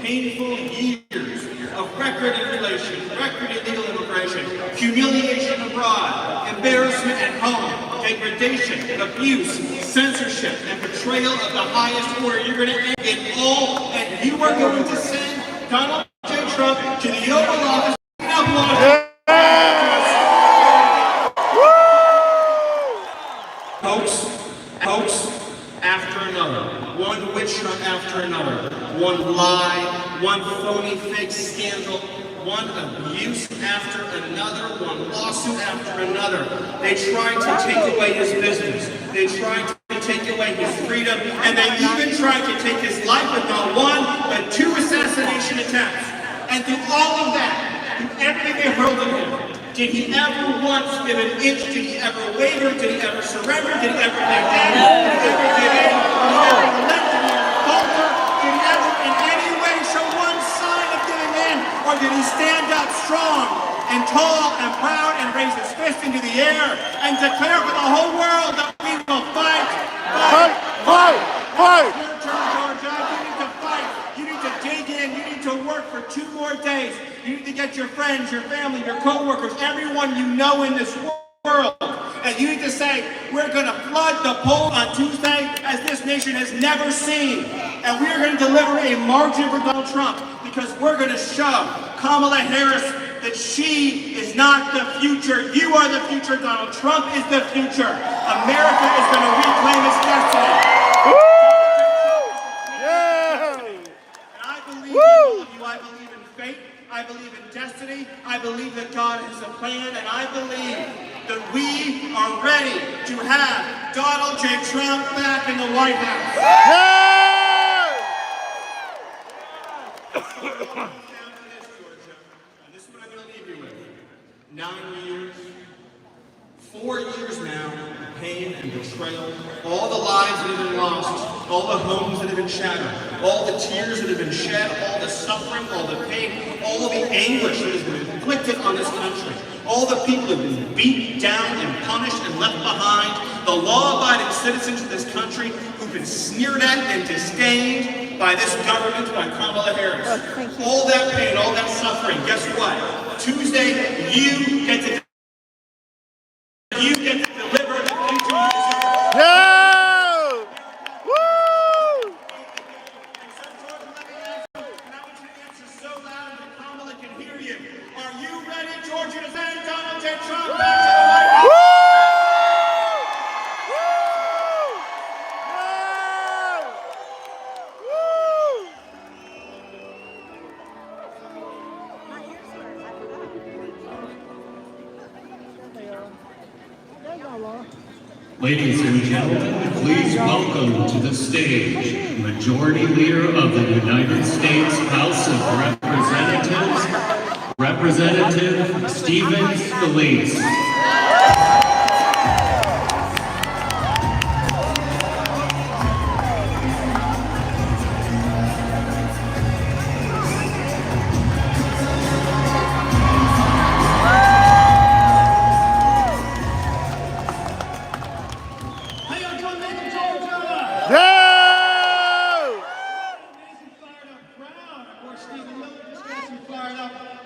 painful years of record inflation, record illegal immigration, humiliation abroad, embarrassment at home, degradation, abuse, censorship, and betrayal of the highest order. You're going to end it all, and you are going to send Donald J. Trump to the Oval Office. Hoax after another, one witch hunt after another, one lie, one phony fake scandal, one abuse after another, one lawsuit after another. They tried to take away his business. They tried to take away his freedom, and they even tried to take his life with not one, but 2 assassination attempts. And through all of that, through everything they hurled at him, did he ever once give an inch? Did he ever waver? Did he ever surrender? Did he ever back down? Did he ever give in? Did he ever relent? Did he ever falter? Did he ever in any way show one sign of giving in? Or did he stand up strong and tall and proud and raise his fist into the air and declare for the whole world that we will fight? Your turn, Georgia. You need to fight. You need to dig in. You need to work for 2 more days. You need to get your friends, your family, your co-workers, everyone you know in this world. And you need to say, we're going to flood the polls on Tuesday as this nation has never seen. And we are going to deliver a margin for Donald Trump because we're going to show Kamala Harris that she is not the future. You are the future. Donald Trump is the future. America is going to reclaim its destiny. And I believe in all of you. I believe in fate. I believe in destiny. I believe that God has a plan, and I believe that we are ready to have Donald J. Trump back in the White House. And this is what I'm going to leave you with. 9 years, 4 years now, of pain and betrayal, all the lives that have been lost, all the homes that have been shattered, all the tears that have been shed, all the suffering, all the pain, all the anguish that has been inflicted on this country, all the people who have been beat down and punished and left behind, the law-abiding citizens of this country who've been sneered at and disdained by this government, by Kamala Harris. All that pain, all that suffering, guess what? Tuesday, you get to deliver the future you deserve. Yeah! Woo! And so, Georgia, let me ask you, and I want you to answer so loud that Kamala can hear you. Are you ready, Georgia, to send Donald J. Trump back to the White House? Ladies and gentlemen, please welcome to the stage Majority Leader of the United States House of Representatives, Representative Stephen Scalise.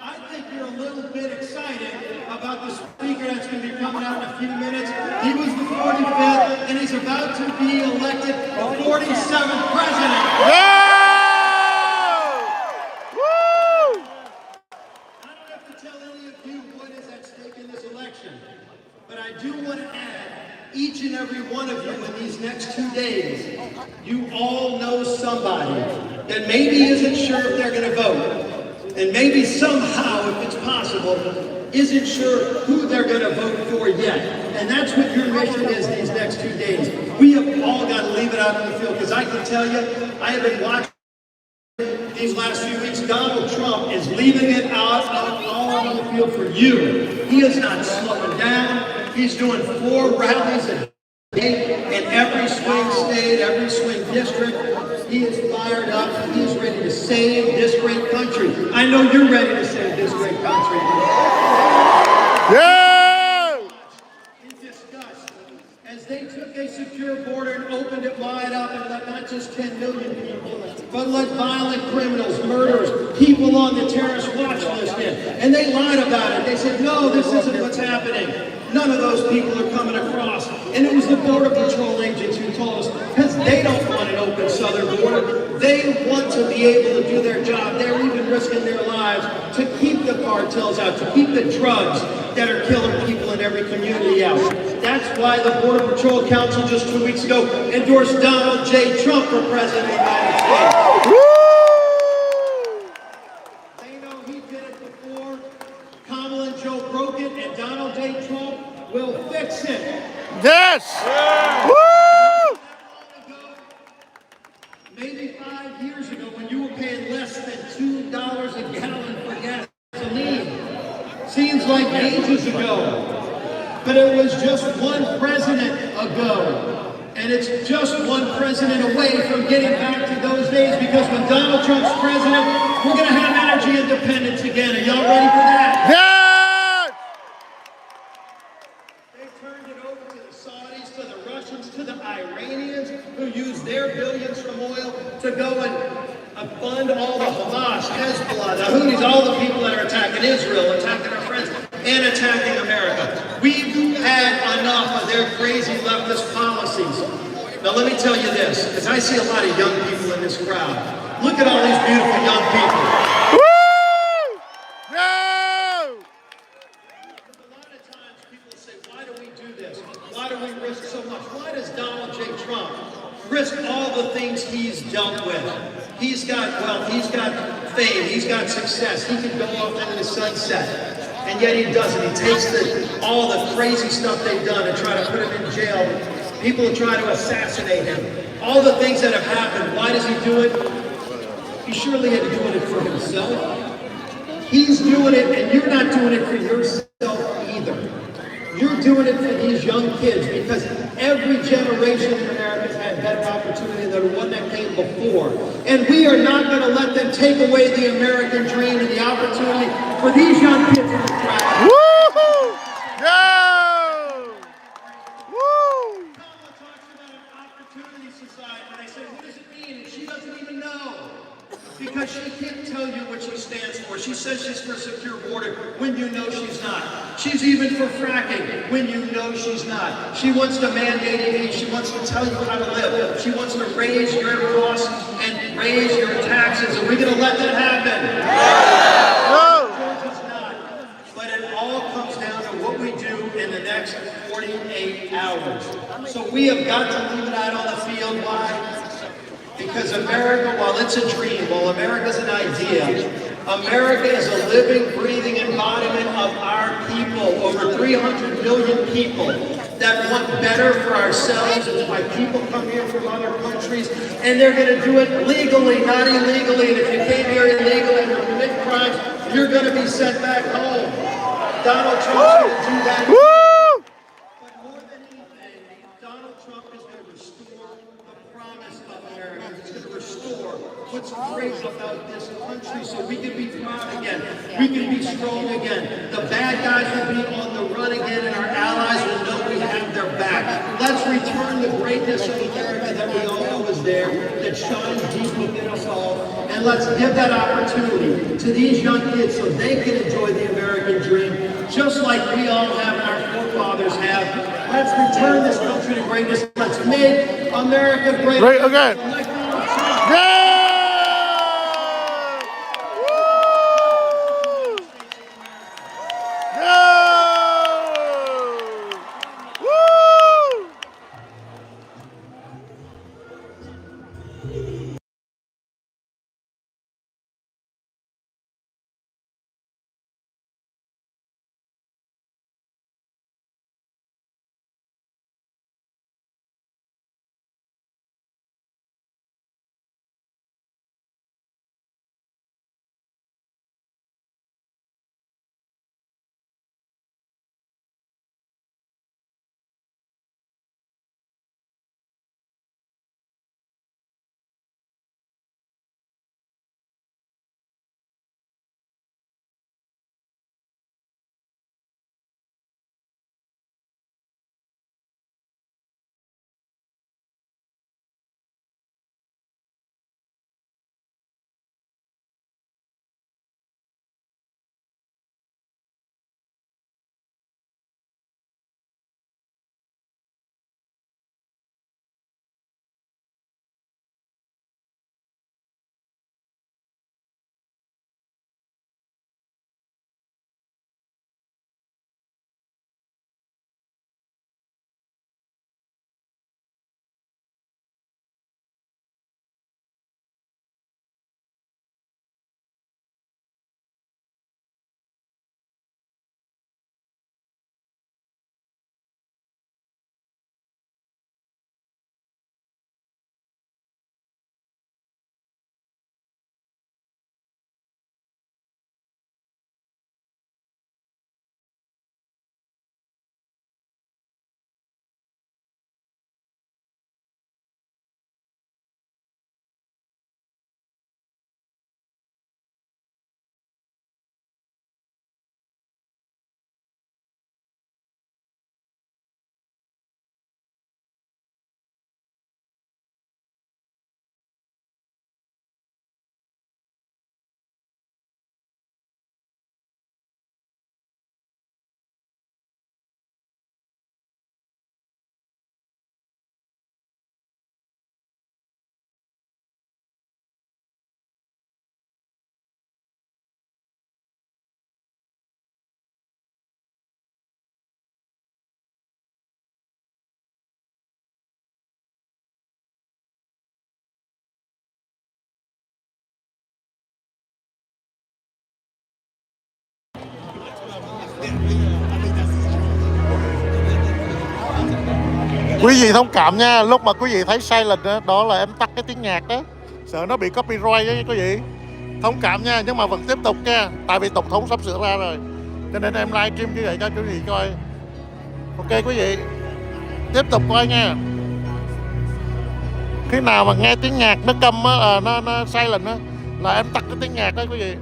I think you're a little bit excited about the speaker that's going to be coming out in a few minutes. He was the 45th, and he's about to be elected the 47th president. Woo! I don't have to tell any of you what is at stake in this election, but I do want to add, each and every one of you in these next 2 days, you all know somebody that maybe isn't sure if they're going to vote. And maybe somehow, if it's possible, isn't sure who they're going to vote for yet. And that's what your mission is these next 2 days. We have all got to leave it out in the field, because I can tell you, I have been watching these last few weeks. Donald Trump is leaving it out all on the field for you. He is not slowing down. He's doing 4 rallies a day in every swing state, every swing district. He is fired up. He is ready to save this great country. I know you're ready to save this great country. Yeah! In disgust, as they took a secure border and opened it wide up and let not just 10 million people but let violent criminals, murderers, people on the terrorist watch list in. And they lied about it. They said, no, this isn't what's happening. None of those people are coming across. And it was the Border Patrol agents who told us, because they don't want an open southern border. They want to be able to do their job. They're even risking their lives to keep the cartels out, to keep the drugs that are killing people in every community out. That's why the Border Patrol Council just 2 weeks ago endorsed Donald J. Trump for President of the United States. They know he did it before. Kamala and Joe broke it, and Donald J. Trump will fix it. Yes! Woo! Maybe 5 years ago, when you were paying less than $2 a gallon for gasoline, seems like ages ago. But it was just one president ago. And it's just one president away from getting back to those days, because when Donald Trump's president, we're going to have energy independence again. Are y'all ready for that? Yes! They turned it over to the Saudis, to the Russians, to the Iranians, who use their billions from oil to go and fund all the Hamas, Hezbollah, the Houthis, all the people that are attacking Israel, attacking our friends, and attacking America. We've had enough of their crazy leftist policies. Now let me tell you this, because I see a lot of young people in this crowd. Look at all these beautiful young people. Woo! No! A lot of times people say, why do we do this? Why do we risk so much? Why does Donald J. Trump risk all the things he's dealt with? He's got wealth, he's got fame, he's got success. He could go off into the sunset. And yet he doesn't. He takes all the crazy stuff they've done and try to put him in jail. People are trying to assassinate him. All the things that have happened. Why does he do it? He surely had to do it for himself. He's doing it, and you're not doing it for yourself either. You're doing it for these young kids, because every generation in America has had better opportunity than the one that came before. And we are not going to let them take away the American dream and the opportunity for these young kids in the crowd. Woo! No! Woo! Kamala talks about an opportunity society, and I say, what does it mean? And she doesn't even know. Because she can't tell you what she stands for. She says she's for a secure border when you know she's not. She's even for fracking when you know she's not. She wants to mandate it. She wants to tell you how to live. She wants to raise your costs and raise your taxes. Are we going to let that happen? No! Georgia's not. But it all comes down to what we do in the next 48 hours. So we have got to leave it out on the field. Why? Because America, while it's a dream, while America's an idea, America is a living, breathing embodiment of our people. Over 300 million people that want better for ourselves. It's why people come here from other countries, and they're going to do it legally, not illegally. And if you came here illegally and commit crimes, you're going to be sent back home. Donald Trump's going to do that. Woo! But more than anything, Donald Trump is going to restore the promise of America. He's going to restore what's great about this country so we can be proud again. We can be strong again. The bad guys will be on the run again, and our allies will know we have their back. Let's return the greatness of America that we all know is there, that shines deep within us all, and let's give that opportunity to these young kids so they can enjoy the American dream, just like we all have and our forefathers have. Let's return this country to greatness. Let's make America great. Great again. Yeah! Quý vị thông cảm nha, lúc mà quý vị thấy silent đó, đó là em tắt cái tiếng nhạc đó, sợ nó bị copyright đó nha quý vị. Thông cảm nha, nhưng mà vẫn tiếp tục nha, tại vì tổng thống sắp sửa ra rồi, cho nên em livestream như vậy cho quý vị coi. Ok quý vị, tiếp tục coi nha. Khi nào mà nghe tiếng nhạc nó câm á, nó silent á, là em tắt cái tiếng nhạc đó quý vị.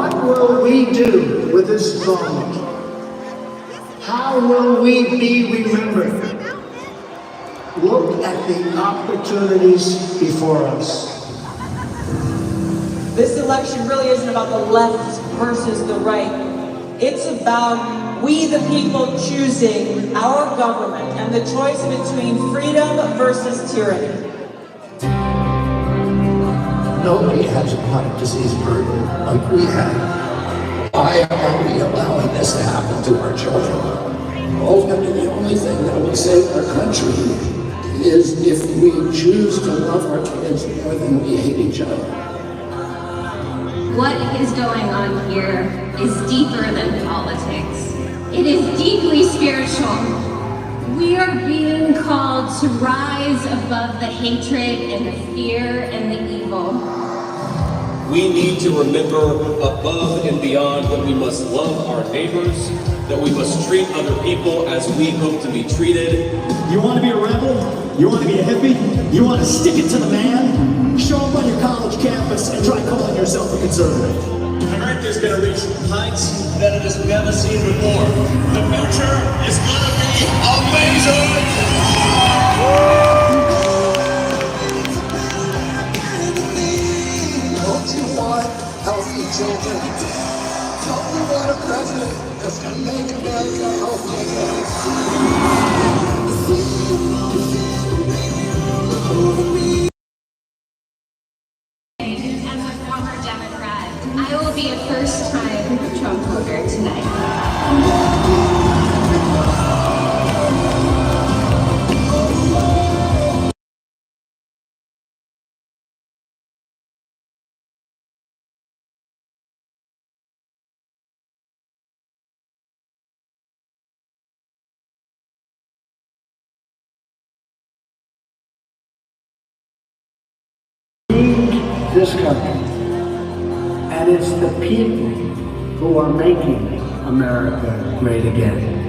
What will we do with this moment? How will we be remembered? Look at the opportunities before us. This election really isn't about the left versus the right. It's about we the people choosing our government and the choice between freedom versus tyranny. Nobody has a chronic disease burden like we have. Why are we allowing this to happen to our children? Ultimately, the only thing that will save our country is if we choose to love our kids more than we hate each other. What is going on here is deeper than politics. It is deeply spiritual. We are being called to rise above the hatred and the fear and the evil. We need to remember above and beyond that we must love our neighbors, that we must treat other people as we hope to be treated. You want to be a rebel? You want to be a hippie? You want to stick it to the man? Show up on your college campus and try calling yourself a conservative. America's going to reach heights that it has never seen before. The future is going to be amazing! Don't you want healthy children? Don't you want a president that's going to make America healthy again? As a former Democrat, I will be a first-time Trump voter tonight. This country, and it's the people who are making America great again.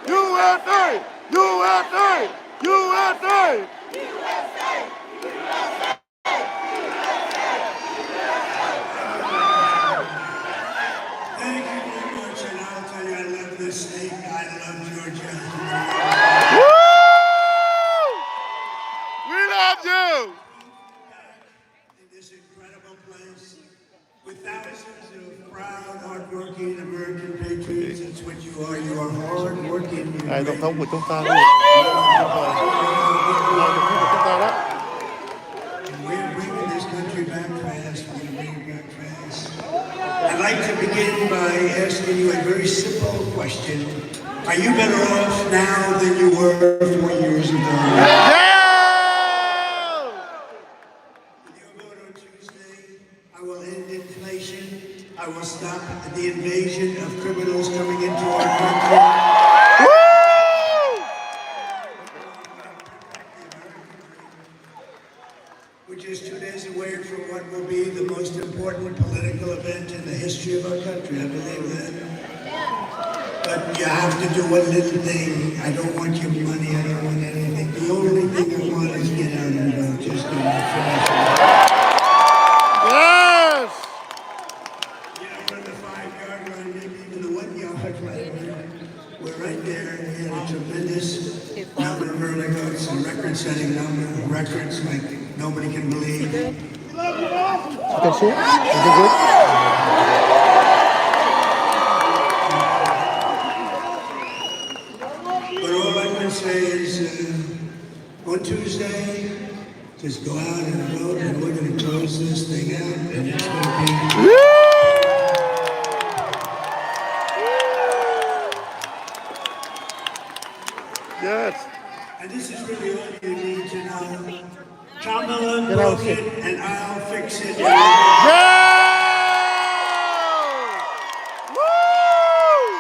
USA! USA! USA! Thank you very much, and I'll tell you, I love this state. I love Georgia. Woo! We love you! In this incredible place, with thousands of proud, hardworking American patriots, that's what you are. You are hardworking. Ngài Tổng thống của chúng ta luôn. Ngài Tổng thống của chúng ta đó. We're bringing this country back fast. We're going to bring it back fast. I'd like to begin by asking you a very simple question. Are you better off now than you were 4 years ago? Yeah! With your vote on Tuesday, I will end inflation. I will stop the invasion of criminals coming into our country. Woo! Which is 2 days away from what will be the most important political event in the history of our country. I believe that. But you have to do one little thing. I don't want your money. I don't want anything. The only thing I want is get out and vote. Just do it. Finish it. Yes! You know, we're the 5-yard line, maybe even the 1-yard line. We're right there. We had a tremendous number of early votes, a record-setting number of records like nobody can believe. You can see? Is it good? But all I can say is, on Tuesday, just go out and vote, and we're going to close this thing out, and it's going to be... Yes. And this is really all you need to know. Kamala broke it, and I'll fix it. Yeah! Woo!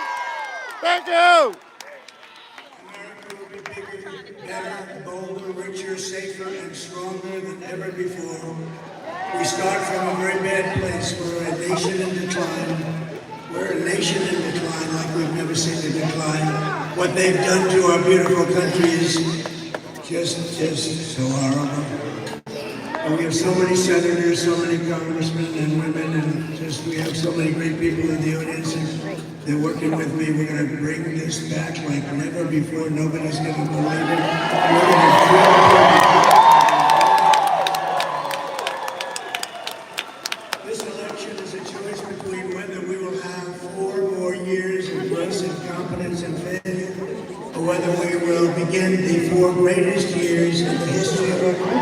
Thank you! America will be bigger, better, bolder, richer, safer, and stronger than ever before. We start from a very bad place. We're a nation in decline. We're a nation in decline like we've never seen a decline. What they've done to our beautiful country is just so horrible. And we have so many senators, so many congressmen and women, and we have so many great people in the audience. And they're working with me. We're going to bring this back like never before. Nobody's going to believe it. We're going to drill This election is a choice between whether we will have 4 more years of gross incompetence and failure, or whether we will begin the 4 greatest years in the history of our country.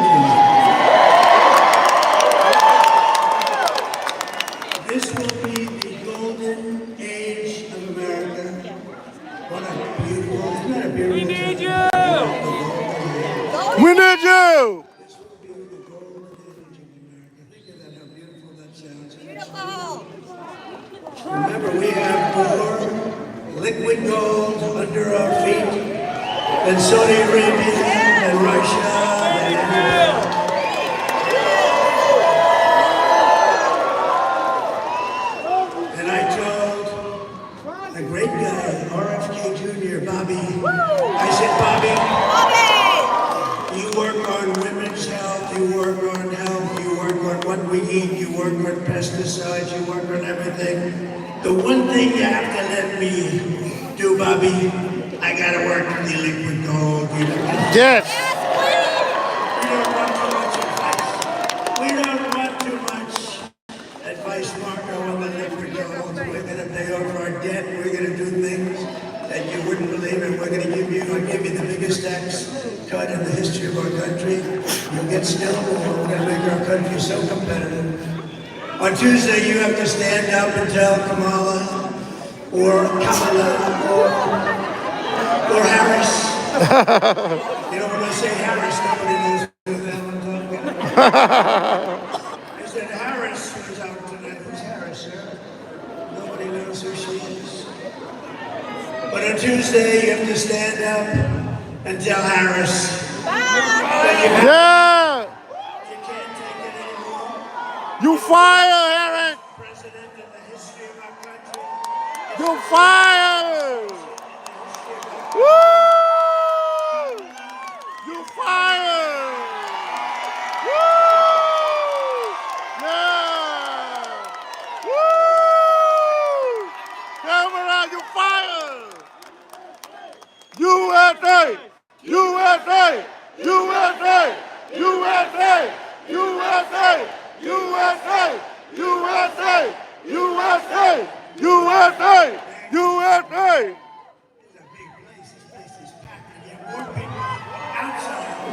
This will be the golden age of America. What a beautiful, isn't that a beautiful? We need you! We need you! This will be the golden age of America. Think of that, how beautiful that sounds. Remember, we have more liquid gold under our feet than Saudi Arabia and Russia and India. And I told a great guy, RFK Jr., Bobby, I said, Bobby, you work on women's health, you work on health, you work on what we eat, you work on pesticides, you work on everything. The one thing you have to let me do, Bobby, I gotta work with the liquid gold. Yes! We don't want too much advice. We don't want too much advice, Marco, on the liquid gold. We're gonna pay off our debt. We're gonna do things that you wouldn't believe, and we're gonna give you the biggest tax cut in the history of our country. You'll get still more. We're gonna make our country so competitive. On Tuesday, you have to stand up and tell Kamala or Harris. You know, when I say Harris, nobody knows who the hell I'm talking about. I said Harris was out tonight. Who's Harris, sir? Nobody knows who she is. But on Tuesday, you have to stand up and tell Harris that you can't take it anymore. You fire, Eric! President in the history of our country. You fire! Woo! You fire! Woo! Yeah! Woo! Camera, you fire! USA! USA! USA! USA! USA! USA! USA! USA! USA! USA!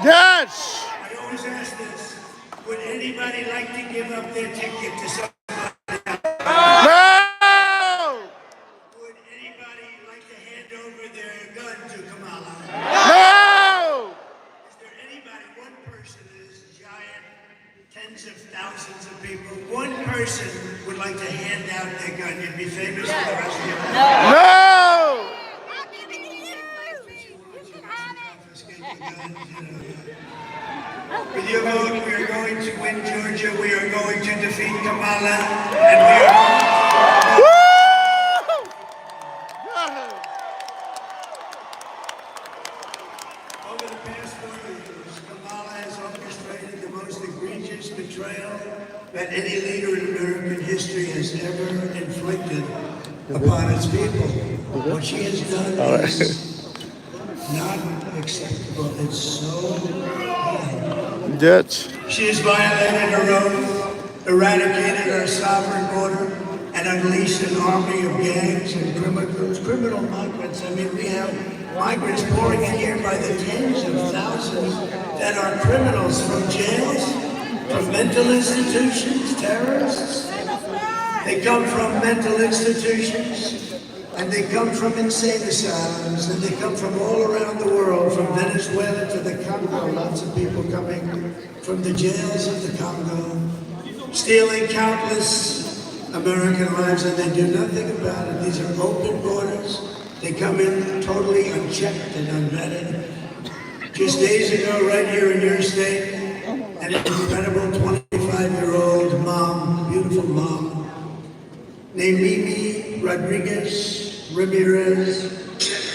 Yes! I always ask this, would anybody like to give up their ticket to somebody? No! Would anybody like to hand over their gun to Kamala? No! Is there anybody, one person in this giant, tens of thousands of people, one person would like to hand out their gun? You'd be famous for the rest of your life. No! With your vote, we are going to win Georgia. We are going to defeat Kamala, and we are. Woo! Over the past 4 years, Kamala has orchestrated the most egregious betrayal that any leader in American history has ever inflicted upon its people. What she has done is not acceptable. It's so bad. Yes. She has violated her oath, eradicated our sovereign border, and unleashed an army of gangs and criminal migrants. I mean, we have migrants pouring in here by the tens of thousands that are criminals from jails, from mental institutions, terrorists. They come from mental institutions, and they come from insane asylums, and they come from all around the world, from Venezuela to the Congo. Lots of people coming from the jails of the Congo, stealing countless American lives, and they do nothing about it. These are open borders. They come in totally unchecked and unvetted. Just days ago, right here in your state, an incredible 25-year-old mom, beautiful mom, named Mimi Ramirez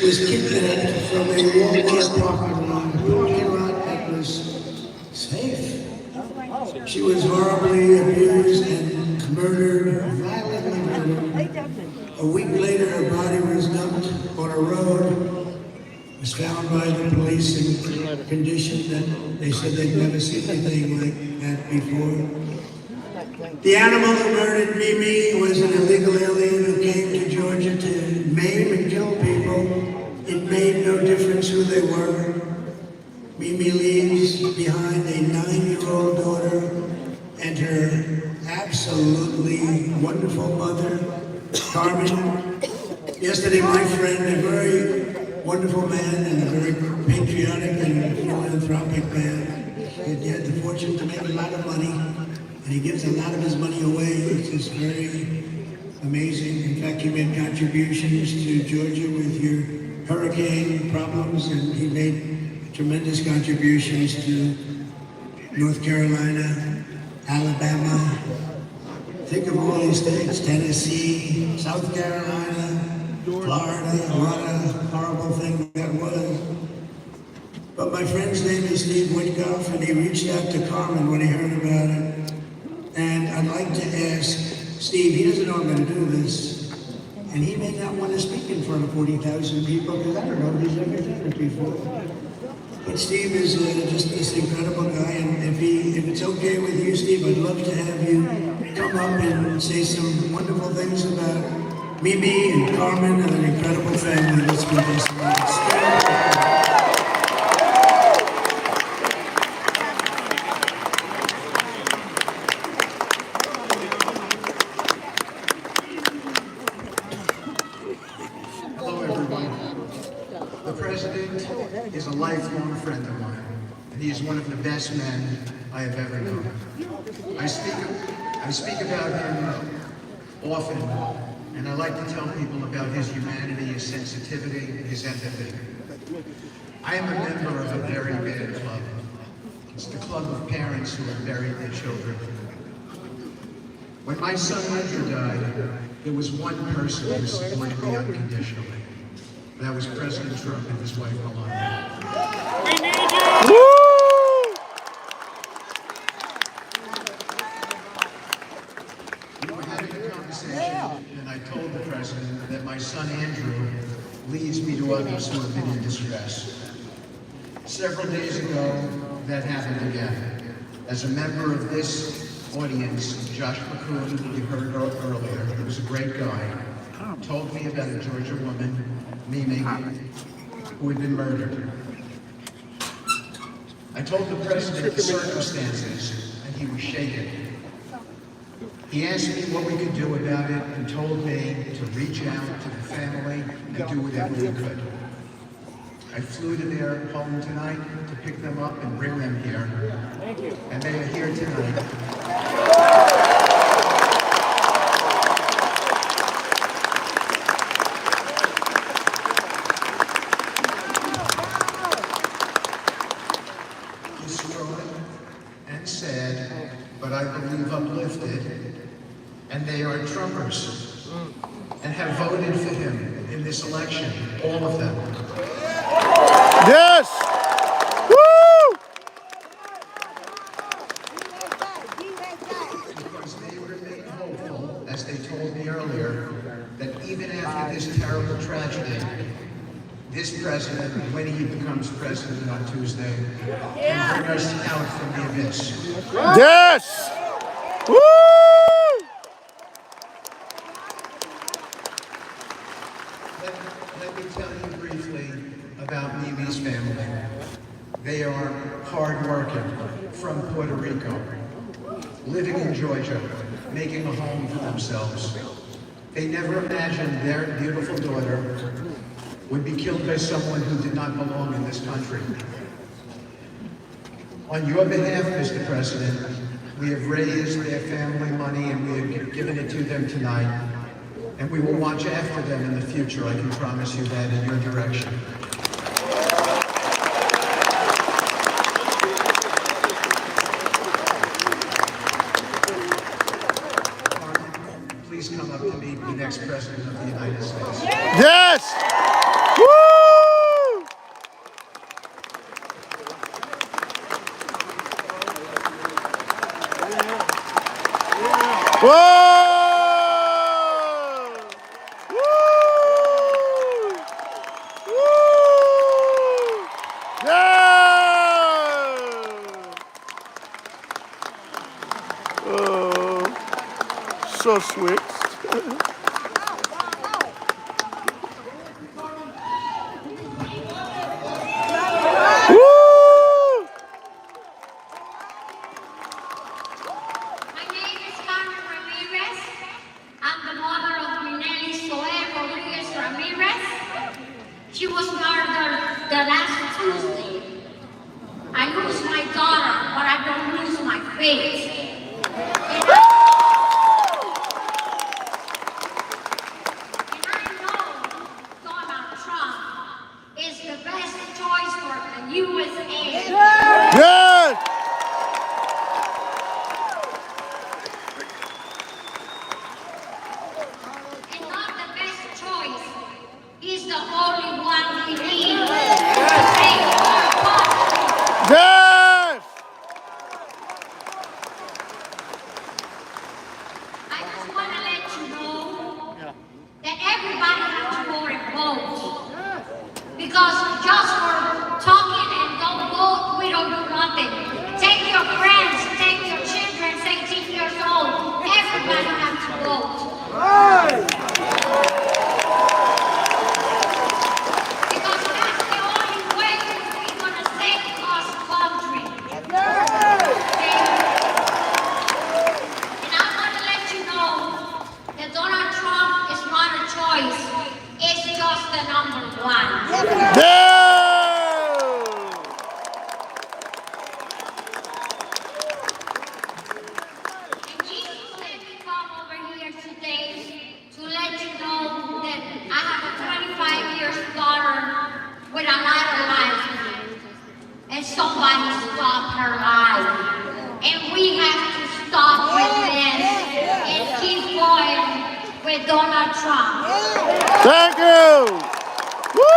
was kidnapped from a Walmart parking lot that was safe. She was horribly abused and murdered, violently murdered. A week later, her body was dumped on a road. It was found by the police in a condition that they said they'd never seen anything like that before. The animal who murdered Mimi was an illegal alien who came to Georgia to maim and kill people. It made no difference who they were. Mimi leaves behind a 9-year-old daughter and her absolutely wonderful mother, Carmen. Yesterday, my friend, a very wonderful man and a very patriotic and philanthropic man, he had the fortune to make a lot of money. And he gives a lot of his money away, which is very amazing. In fact, he made contributions to Georgia with your hurricane problems, and he made tremendous contributions to North Carolina, Alabama. Think of all these states, Tennessee, South Carolina, Florida, what a horrible thing that was. But my friend's name is Steve Witkoff, and he reached out to Carmen when he heard about it. And I'd like to ask Steve, he doesn't know I'm going to do this, and he may not want to speak in front of 40,000 people, because I don't know if he's ever done it before. But Steve is just this incredible guy, and if it's okay with you, Steve, I'd love to have you come up and say some wonderful things about Mimi and Carmen and an incredible family that's been listening. Is a lifelong friend of mine, and he is one of the best men I have ever known. I speak about him often, and I like to tell people about his humanity, his sensitivity, his empathy. I am a member of a very bad club. It's the club of parents who have buried their children. When my son Andrew died, there was one person who supported me unconditionally. That was President Trump and his wife, Melania. Woo! We were having a conversation, and I told the president that my son Andrew leads me to others who have been in distress. Several days ago, that happened again. As a member of this audience, Josh Macon, who you heard earlier, who was a great guy, told me about a Georgia woman, Mimi, who had been murdered. I told the president the circumstances, and he was shaken. He asked me what we could do about it and told me to reach out to the family and do whatever we could. I flew to their home tonight to pick them up and bring them here. Thank you. And they are here tonight. Distraught and sad, but I believe uplifted. And they are Trumpers and have voted for him in this election, all of them. Yes! Woo! Because they remain hopeful, as they told me earlier, that even after this terrible tragedy, this president, when he becomes president on Tuesday, can bring us out from the abyss. Yes! Woo! Let me tell you briefly about Mimi's family. They are hardworking from Puerto Rico, living in Georgia, making a home for themselves. They never imagined their beautiful daughter would be killed by someone who did not belong in this country. On your behalf, Mr. President, we have raised their family money and we have given it to them tonight. And we will watch after them in the future, I can promise you that, in your direction. Please come up to meet the next President of the United States. Yes! Woo! Whoa! So sweet. She was murdered the last Tuesday. I lose my daughter, but I don't lose my faith. And I know Donald Trump is the best choice for the USA. Yes! And not the best choice. He's the only one we need. Yes! I just want to let you know that everybody has to go and vote. Because just for talking and don't vote, we don't do nothing. Take your friends, take your children, 18 years old. Everybody has to vote. Because that's the only way we're going to save our country. Okay? And I want to let you know that Donald Trump is not a choice. It's just the number one. Yeah! And Jesus let me come over here today to let you know that I have a 25-year daughter with a lot of life. And somebody stopped her life. And we have to stop with this and keep going with Donald Trump. Thank you! Woo!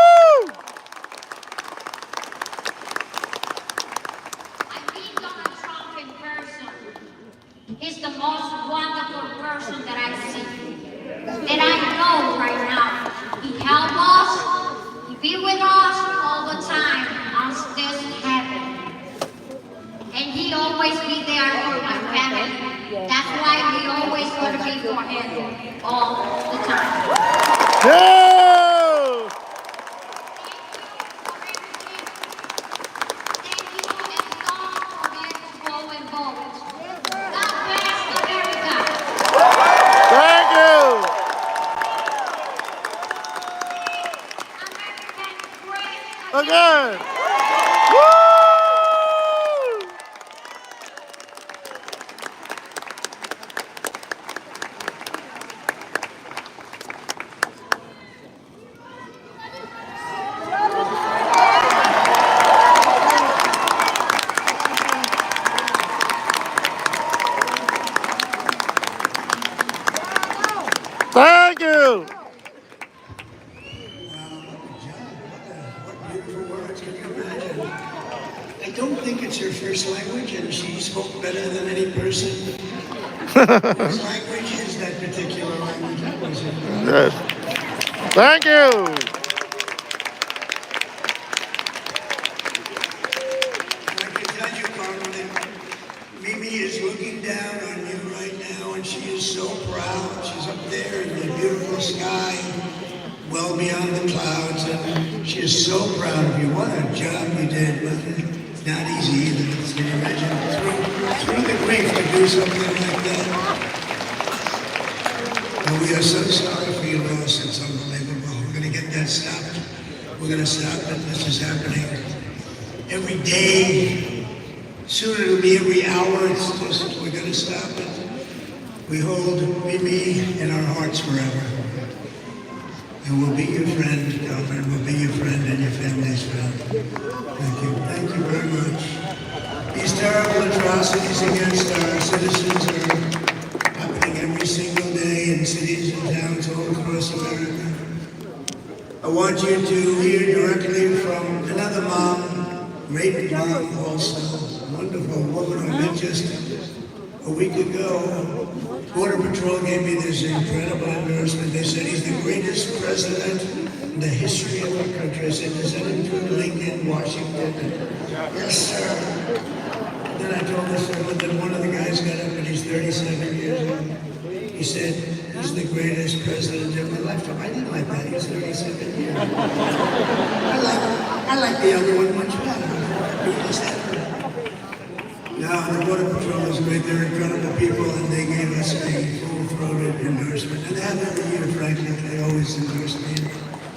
for him all the time. Yeah! Thank you, and don't forget to go and vote. God bless America. Thank you! American great Again! Woo! Thank you! What beautiful words, can you imagine? I don't think it's her first language, and she spoke better than any person whose language is that particular language. That was incredible. Yes. Thank you! And I can tell you, Carmen, that Mimi is looking down on you right now, and she is so proud. She's up there in the beautiful sky, well beyond the clouds, and she is so proud of you. What a job you did. It's not easy either. Can you imagine through the grief to do something like that? And we are so sorry for your loss. It's unbelievable. We're going to get that stopped. We're going to stop it. This is happening every day. Soon it'll be every hour. It's just, we're going to stop it. We hold Mimi in our hearts forever. And we'll be your friend, Calvin. We'll be your friend and your family's friend. Thank you. Thank you very much. These terrible atrocities against our citizens are happening every single day in cities and towns all across America. I want you to hear directly from another mom, great mom also, a wonderful woman I met just a week ago. Border Patrol gave me this incredible endorsement. They said he's the greatest president in the history of our country. I said, does that include Lincoln, Washington? Yes, sir. And then I told this woman that one of the guys got up and he's 37 years old. He said, he's the greatest president of my lifetime. I didn't like that. He was 37 years. I like the other one much better. He was ever. No, the Border Patrol is great. They're incredible people, and they gave us a full-throated endorsement. And they have every year, frankly. They always endorse me.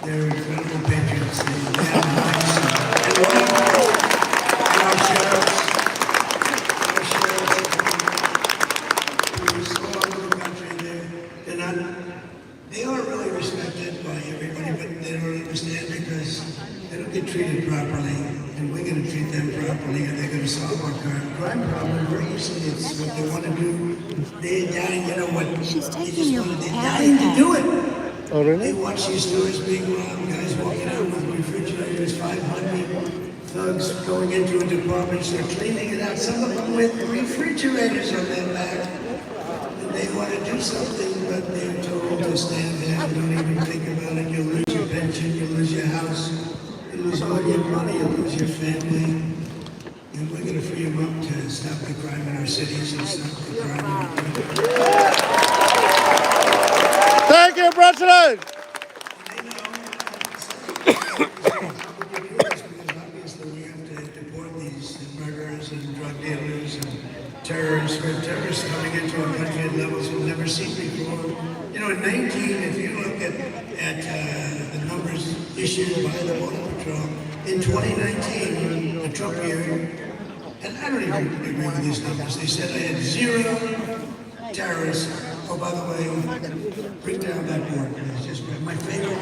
They're incredible patriots. They have nice and wonderful. And our sheriffs, police all over the country, they are really respected by everybody, but they don't understand because they don't get treated properly, and we're going to treat them properly, and they're going to solve our crime problem very easily. It's what they want to do. They're dying, you know what? She's taking your they're dying to do it. Oh, really? They watch these stores being robbed, guys walking out with refrigerators, 500 thugs going into a department store, cleaning it out, some of them with refrigerators on their back. And they want to do something, but they're told to stand there and don't even think about it. You'll lose your pension, you'll lose your house. You lose all your money, you lose your family. And we're going to free them up to stop the crime in our cities and stop the crime in our country. Thank you, President! Obviously, we have to deport these murderers and drug dealers and terrorists. We have terrorists coming into our country at levels we've never seen before. You know, in 19, if you look at the numbers issued by the Border Patrol, in 2019, the Trump year, and I don't even agree with these numbers, they said I had 0 terrorists. Oh, by the way, bring down that board, please. Just my favorite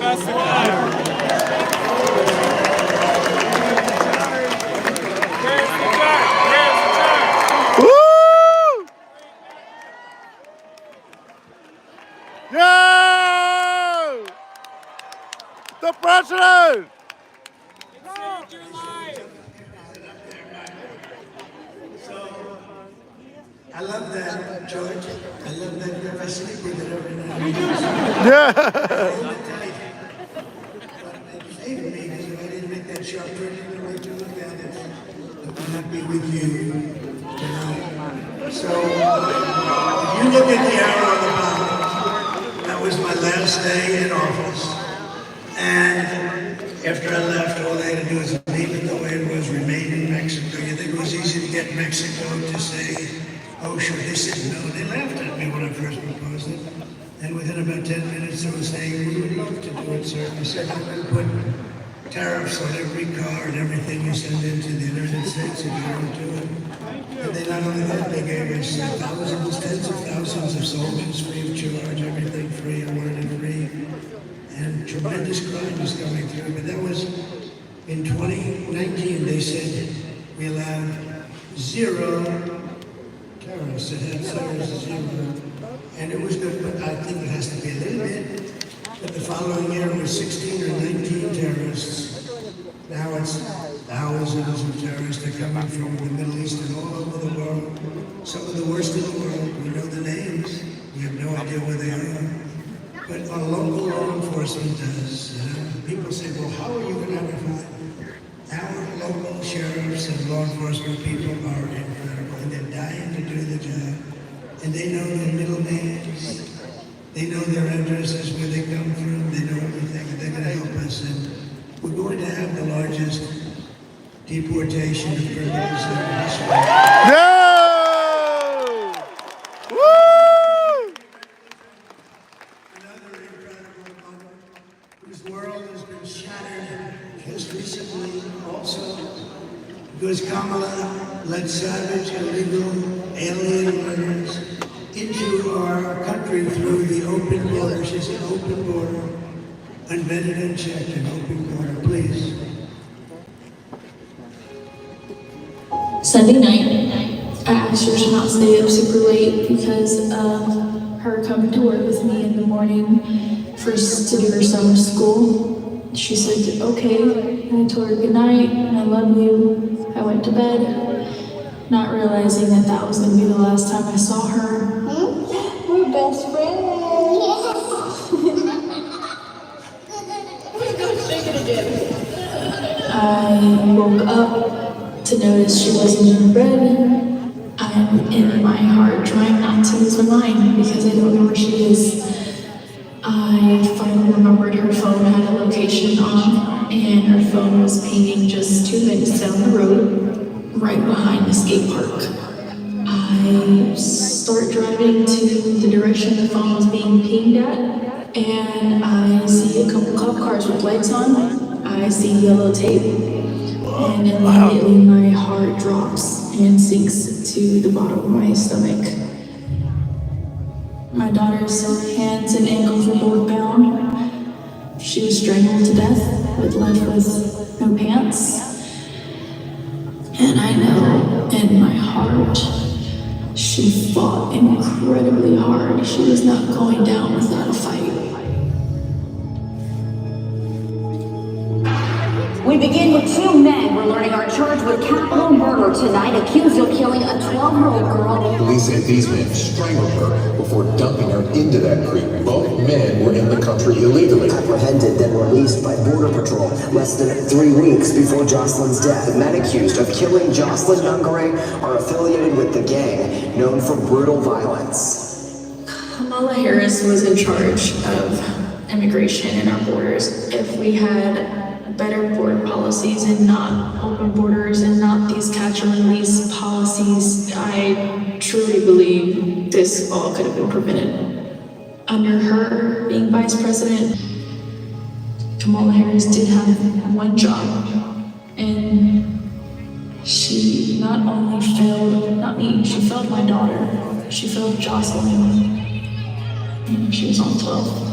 Woo! Yeah! The President! I love that, George. I love that if I sleep with it every night. Yeah! But it saved me because if I didn't make that sharp turn in the right to look at it, I would not be with you tonight. So, if you look at the arrow on the bottom, last day in office. And after I left, all they had to do was leave it the way it was, remain in Mexico. You think it was easy to get Mexico to say, oh, sure? They said no. They laughed at me when I first proposed it. And within about 10 minutes, they were saying, we would love to do it, sir. I said, I'm going to put tariffs on every car and everything you send into the United States if you don't do it. And they not only that, they gave us thousands, tens of thousands of soldiers free of charge, everything free. I wanted it free. And tremendous crime was coming through. But that was in 2019. They said we allowed 0 terrorists. It had 0. And it was good, but I think it has to be a little bit. But the following year it was 16 or 19 terrorists. Now it's thousands of terrorists. They're coming from the Middle East and all over the world. Some of the worst in the world. We know the names. We have no idea where they are. But our local law enforcement does. People say, well, how are you going to have a fight? Our local sheriffs and law enforcement people are incredible, and they're dying to do the job. And they know their middle names. They know their addresses, where they come from. They know everything, and they're going to help us. And we're going to have the largest deportation of criminals in history. Yeah! Woo! Another incredible moment whose world has been shattered just recently also because Kamala led savage, illegal, alien runners into our country through the open border. She's an open border, unvetted and checked, an open border. Please. Sunday night, I asked her to not stay up super late because of her coming to work with me in the morning first to do her summer school. She said, okay, and I told her good night, and I love you. I went to bed, not realizing that that was going to be the last time I saw her. We're best friends. Shake it again. I woke up to notice she wasn't in bed. I'm in my heart trying not to lose my mind because I don't know where she is. I finally remembered her phone had a location on, and her phone was pinging just 2 minutes down the road, right behind the skate park. I start driving to the direction the phone was being pinged at, and I see a couple cop cars with lights on. I see yellow tape, and immediately my heart drops and sinks to the bottom of my stomach. My daughter's hands and ankles were both bound. She was strangled to death, left with no pants. And I know in my heart, she fought incredibly hard. She was not going down without a fight. We begin with 2 men we're learning are charged with capital murder tonight, accused of killing a 12-year-old girl. Police say these men strangled her before dumping her into that creek. Both men were in the country illegally. Apprehended, then released by Border Patrol less than 3 weeks before Jocelyn's death. The men accused of killing Jocelyn Nungare are affiliated with the gang known for brutal violence. Kamala Harris was in charge of immigration and our borders. If we had better border policies and not open borders and not these catch and release policies, I truly believe this all could have been prevented. Under her being vice president, Kamala Harris did have one job, and she not only failed, not me, she failed my daughter, she failed Jocelyn, and she was on 12.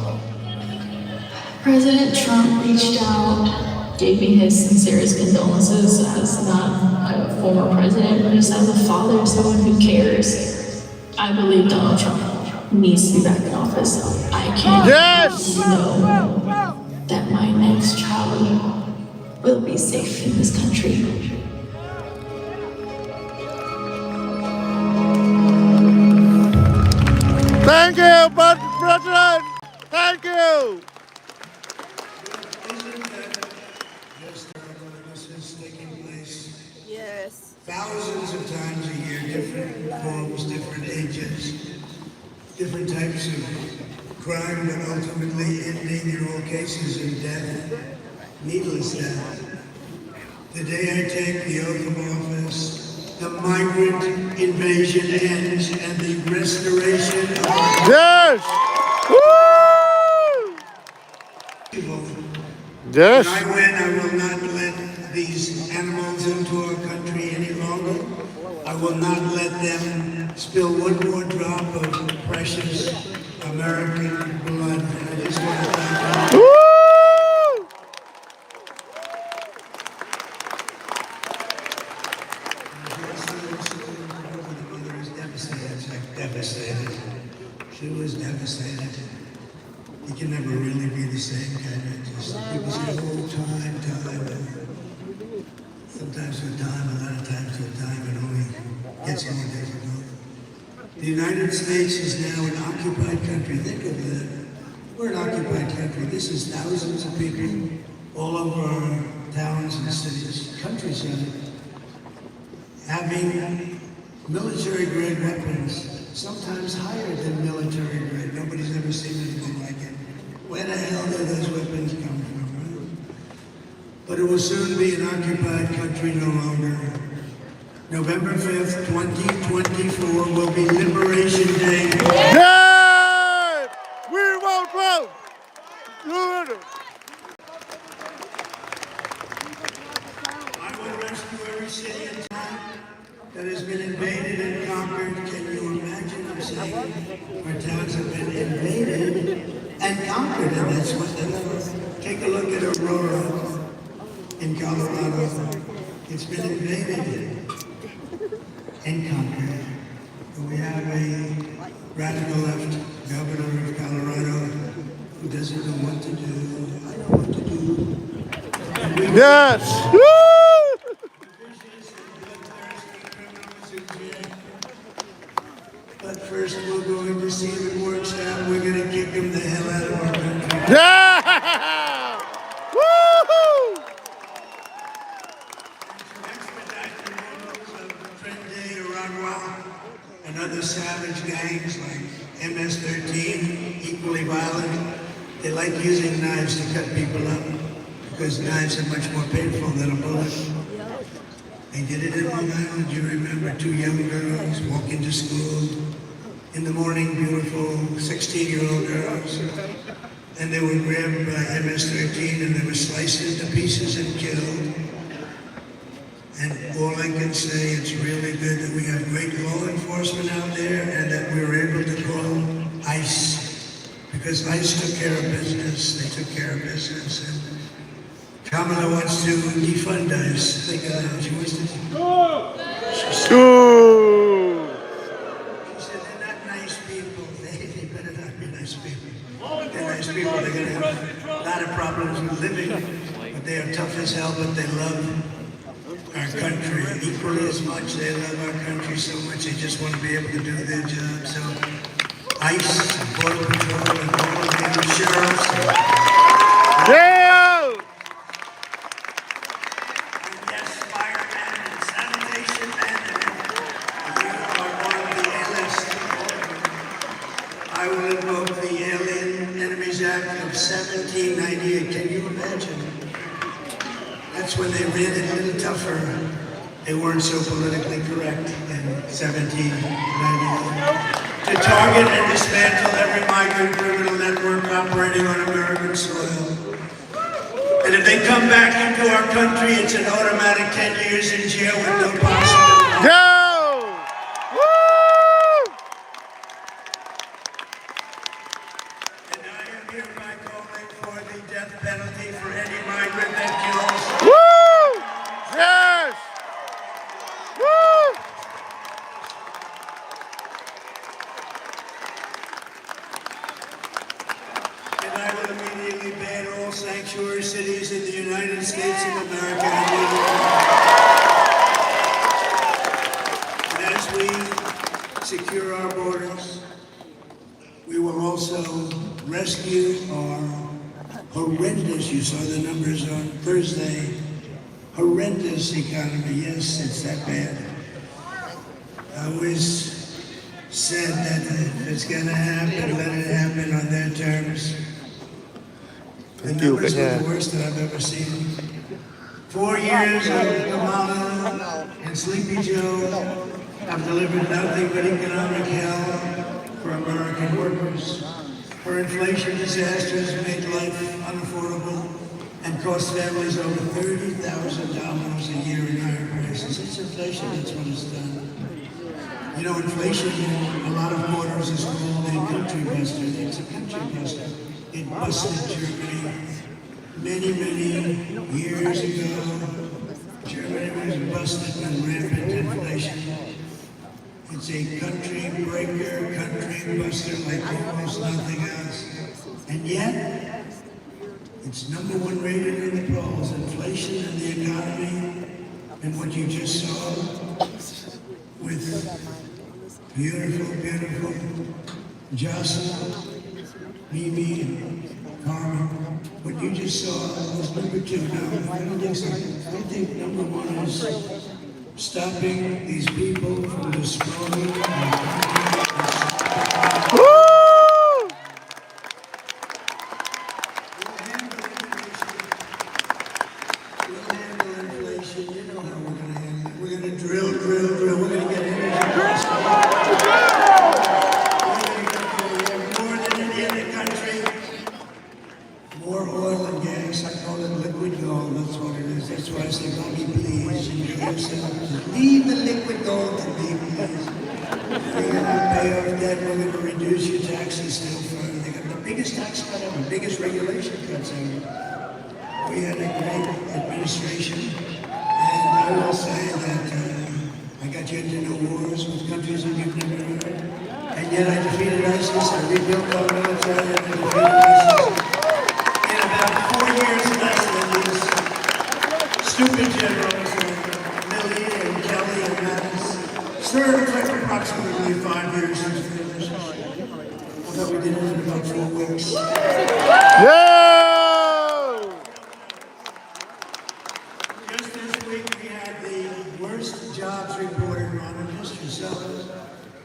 President Trump reached out, gave me his sincerest condolences as not a former president, but just as a father, someone who cares. I believe Donald Trump needs to be back in office. I can't know that my next child will be safe in this country. Thank you, President. Thank you. Yes. Thousands of times a year, different forms, different ages, different types of crime, but ultimately ending in all cases in death, needless death. The day I take the oath of office, the migrant invasion ends and the restoration of our Yes! Woo! Yes! When I win, I will not let these animals into our country any longer. I will not let them spill one more drop of precious American blood. I just want to thank you. Woo! Devastated. She was devastated. You can never really be the same, can you? Just people say, oh, time. Sometimes with time, a lot of times with time, it only gets more difficult. The United States is now an occupied country. Think of that. We're an occupied country. This is thousands of people all over our towns and cities, countryside, having military-grade weapons, sometimes higher than military-grade. Nobody's ever seen anything like it. Where the hell did those weapons come from, right? But it will soon be an occupied country no longer. November 5th, 2024 will be Liberation Day. Yeah! We won't vote! Good! I will rescue every city and town that has been invaded and conquered. Can you imagine? I'm saying our towns have been invaded and conquered, and that's what they are. Take a look at Aurora in Colorado. It's been invaded and conquered. And we have a radical left governor of Colorado who doesn't know what to do. I know what to do. Yes! Woo! But first we're going to see if it works out. We're going to kick them the hell out of our country. Yeah! Woo-hoo! And other savage gangs like MS-13, equally violent. They like using knives to cut people up because knives are much more painful than a bullet. They did it in Long Island. You remember 2 young girls walking to school in the morning, beautiful 16-year-old girls. And they were grabbed by MS-13 and they were sliced into pieces and killed. And all I can say, it's really good that we have great law enforcement out there and that we were able to call ICE. Because ICE took care of business. They took care of business. And Kamala wants to defund ICE. Think of that. She wants to. She said they're not nice people. They better not be nice people. If they're nice people, they're going to have a lot of problems with living. But they are tough as hell, but they love our country equally as much. They love our country so much they just want to be able to do their job. So ICE, and Border Patrol, and all of the sheriffs. Yeah! And yes, firemen and sanitation men. You are on the A-list. I will invoke the Alien Enemies Act of 1798. Can you imagine? That's when they ran it a little tougher. They weren't so politically correct in 1798. To target and dismantle every migrant criminal network operating on American soil. And if they come back into our country, it's an automatic 10 years in jail with no possible. Go! Woo! And I am hereby calling for the death penalty for any migrant that kills. Woo! Yes! Woo! And I will immediately ban all sanctuary cities in the United States of America. And as we secure our borders, we will also rescue our horrendous, you saw the numbers on Thursday, horrendous economy. Yes, it's that bad. I was said that if it's gonna happen, let it happen on their terms. The numbers were the worst that I've ever seen. 4 years of Kamala and Sleepy Joe have delivered nothing but economic hell for American workers. Her inflation disasters made life unaffordable and cost families over $30,000 a year in higher prices. It's inflation, that's what it's done. You know, inflation in a lot of quarters is called a country buster. It's a country buster. It busted Germany many, many years ago. Germany was busted with rampant inflation. It's a country breaker, country buster like almost nothing else. And yet, it's #1 rated in the polls. Inflation and the economy and what you just saw with beautiful, beautiful Jocelyn, Mimi, and Carmen. What you just saw was #2. Now, I don't think so. I think #1 is stopping these people from destroying our country. We'll handle inflation. You know how we're going to handle it. We're going to drill. We're going to get energy costs. More than any other country. More oil and gas. I call it liquid gold. That's what it is. That's why I say, Bobby, please, enjoy yourself. Leave the liquid gold to me, please. We're going to pay off debt. We're going to reduce your taxes still further. They got the biggest tax cut ever, biggest regulation cuts ever. We had a great administration, and I will say that I got you into new wars with countries that you've never heard. And yet I defeated ISIS. I rebuilt our military. I defeated ISIS. In about 4 years less than these stupid generals, Milley and Kelly and Mattis, served like approximately 5 years since the administration. Although we did it in about 4 weeks. Just this week we had the worst jobs report in modern history. So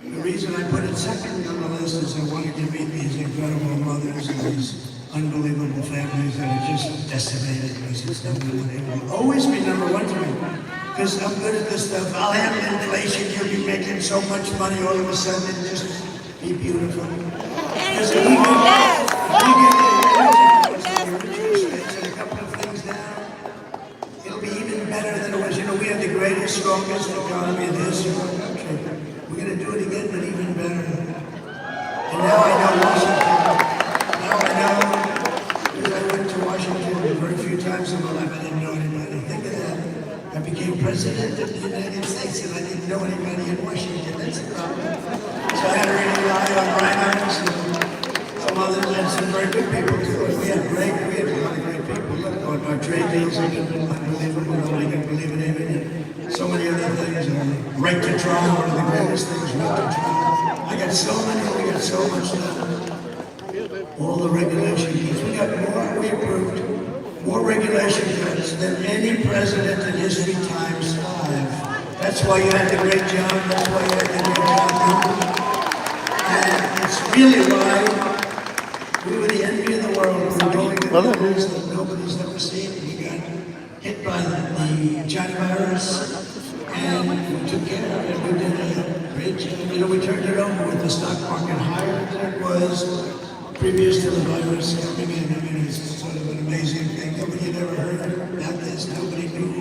the reason I put it second on the list is I wanted to meet these incredible mothers and these unbelievable families that are just decimated because it's #1. It will always be #1 to me because I'm good at this stuff. I'll handle inflation. You'll be making so much money all of a sudden. It'll just be beautiful. Because if we get and a couple of things down, it'll be even better than it was. You know, we had the greatest, strongest economy in the history of our country. We're going to do it again, but even better. And now I know Washington. Now I know, because I went to Washington very few times in my life. I didn't know anybody. Think of that. I became president of the United States and I didn't know anybody in Washington. That's the problem. So I had to rely on Reinhardt and some others and some very good people too. And we had a lot of great people. Look, our trade deals have been unbelievable. Nobody can believe it even. And so many other things. Right to trial, one of the greatest things, right to trial. I got so many, we got so much done. All the regulation cuts. We approved more regulation cuts than any president in history times 5. That's why you had the great job. That's why you had the great job. And it's really why we were the envy of the world. We were going to numbers that nobody's ever seen. We got hit by the China virus, and we took care of it. We did a great job. You know, we turned it over with the stock market higher than it was previous to the virus coming in. I mean, it's sort of an amazing thing. Nobody had ever heard about this. Nobody knew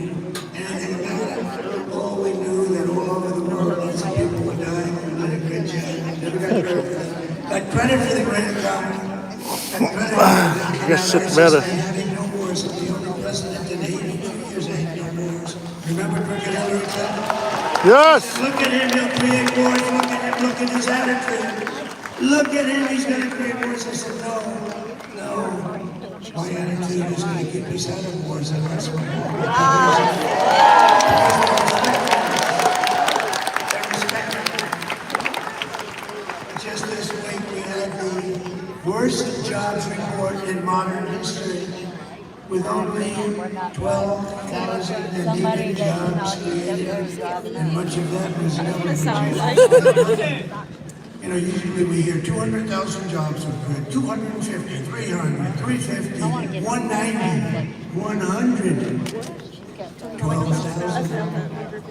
anything about it. All we knew that all over the world, lots of people were dying. We did a great job. Never got credit for that. Got credit for the great economy. And credit for the having no wars. The only president in 82 years had no wars. Remember Crooked Hillary Clinton? Yes! Look at him, he'll create wars. Look at him, look at his attitude. Look at him, he's going to create wars. I said, no. My attitude is going to keep us out of wars, and that's what Just this week, we had the worst jobs report in modern history, with only 12,000 union jobs created, and much of that was government jobs. You know, usually we hear 200,000 jobs were created, 250, 300, 350, 190, 100, 12,000.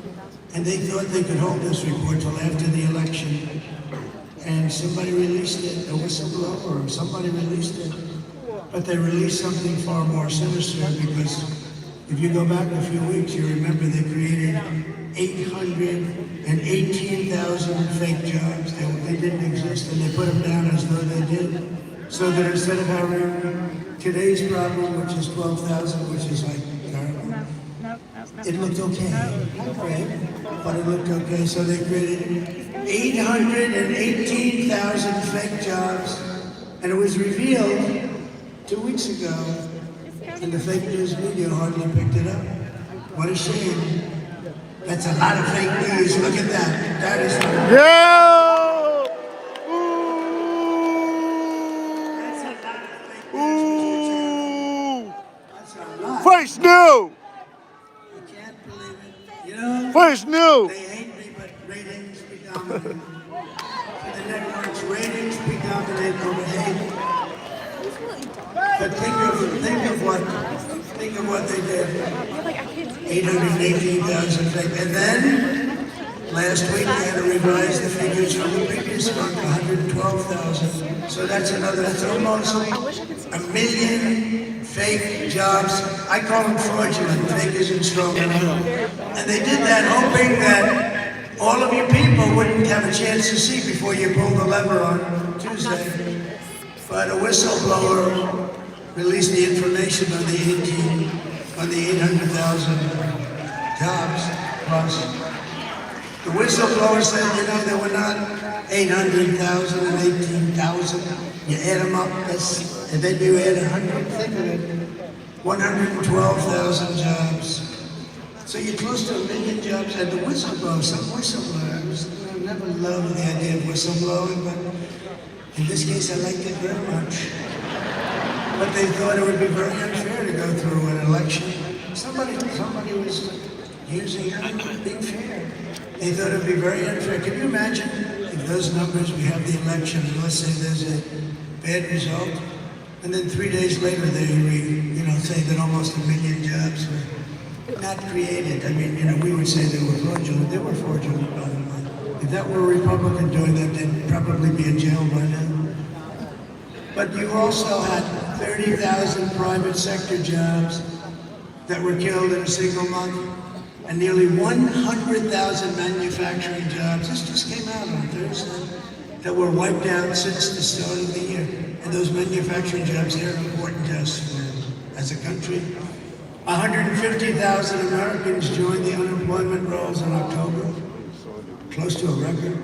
And they thought they could hold this report till after the election. And somebody released it, a whistleblower, or somebody released it. But they released something far more sinister, because if you go back a few weeks, you remember they created 818,000 fake jobs. They didn't exist, and they put them down as though they did. So that instead of having today's problem, which is 12,000, which is like, it looked okay, right? But it looked okay, so they created 818,000 fake jobs, and it was revealed 2 weeks ago, and the fake news media hardly picked it up. What a shame. That's a lot of fake news. Look at that. That is Yeah! that's a lot. Face new! I can't believe it. You know, Face new! they hate me, but ratings predominate. For the networks, ratings predominate over hate. But think of what they did. 818,000 fake. And then last week they had to revise the figures from the previous month, 112,000. So that's almost a million fake jobs. I call them fraudulent. Fake isn't strong enough. And they did that hoping that all of you people wouldn't have a chance to see before you pull the lever on Tuesday. But a whistleblower released the information on the 800,000 jobs plus. The whistleblower said, you know, there were not 800,000 and 18,000. You add them up, and then you add 100, think of it, 112,000 jobs. So you're close to 1 million jobs, and the whistleblower, some whistleblowers, never loved the idea of whistleblowing, but in this case I liked it very much. But they thought it would be very unfair to go through an election. Somebody was using it, being fair. They thought it would be very unfair. Can you imagine if those numbers, we have the election, and let's say there's a bad result, and then 3 days later they say that almost 1 million jobs were not created. I mean, we would say they were fraudulent. They were fraudulent, by the way. If that were a Republican doing that, they'd probably be in jail by now. But you also had 30,000 private sector jobs that were killed in a single month, and nearly 100,000 manufacturing jobs, this just came out on Thursday, that were wiped out since the start of the year. And those manufacturing jobs, they're important to us as a country. 150,000 Americans joined the unemployment rolls in October, close to a record.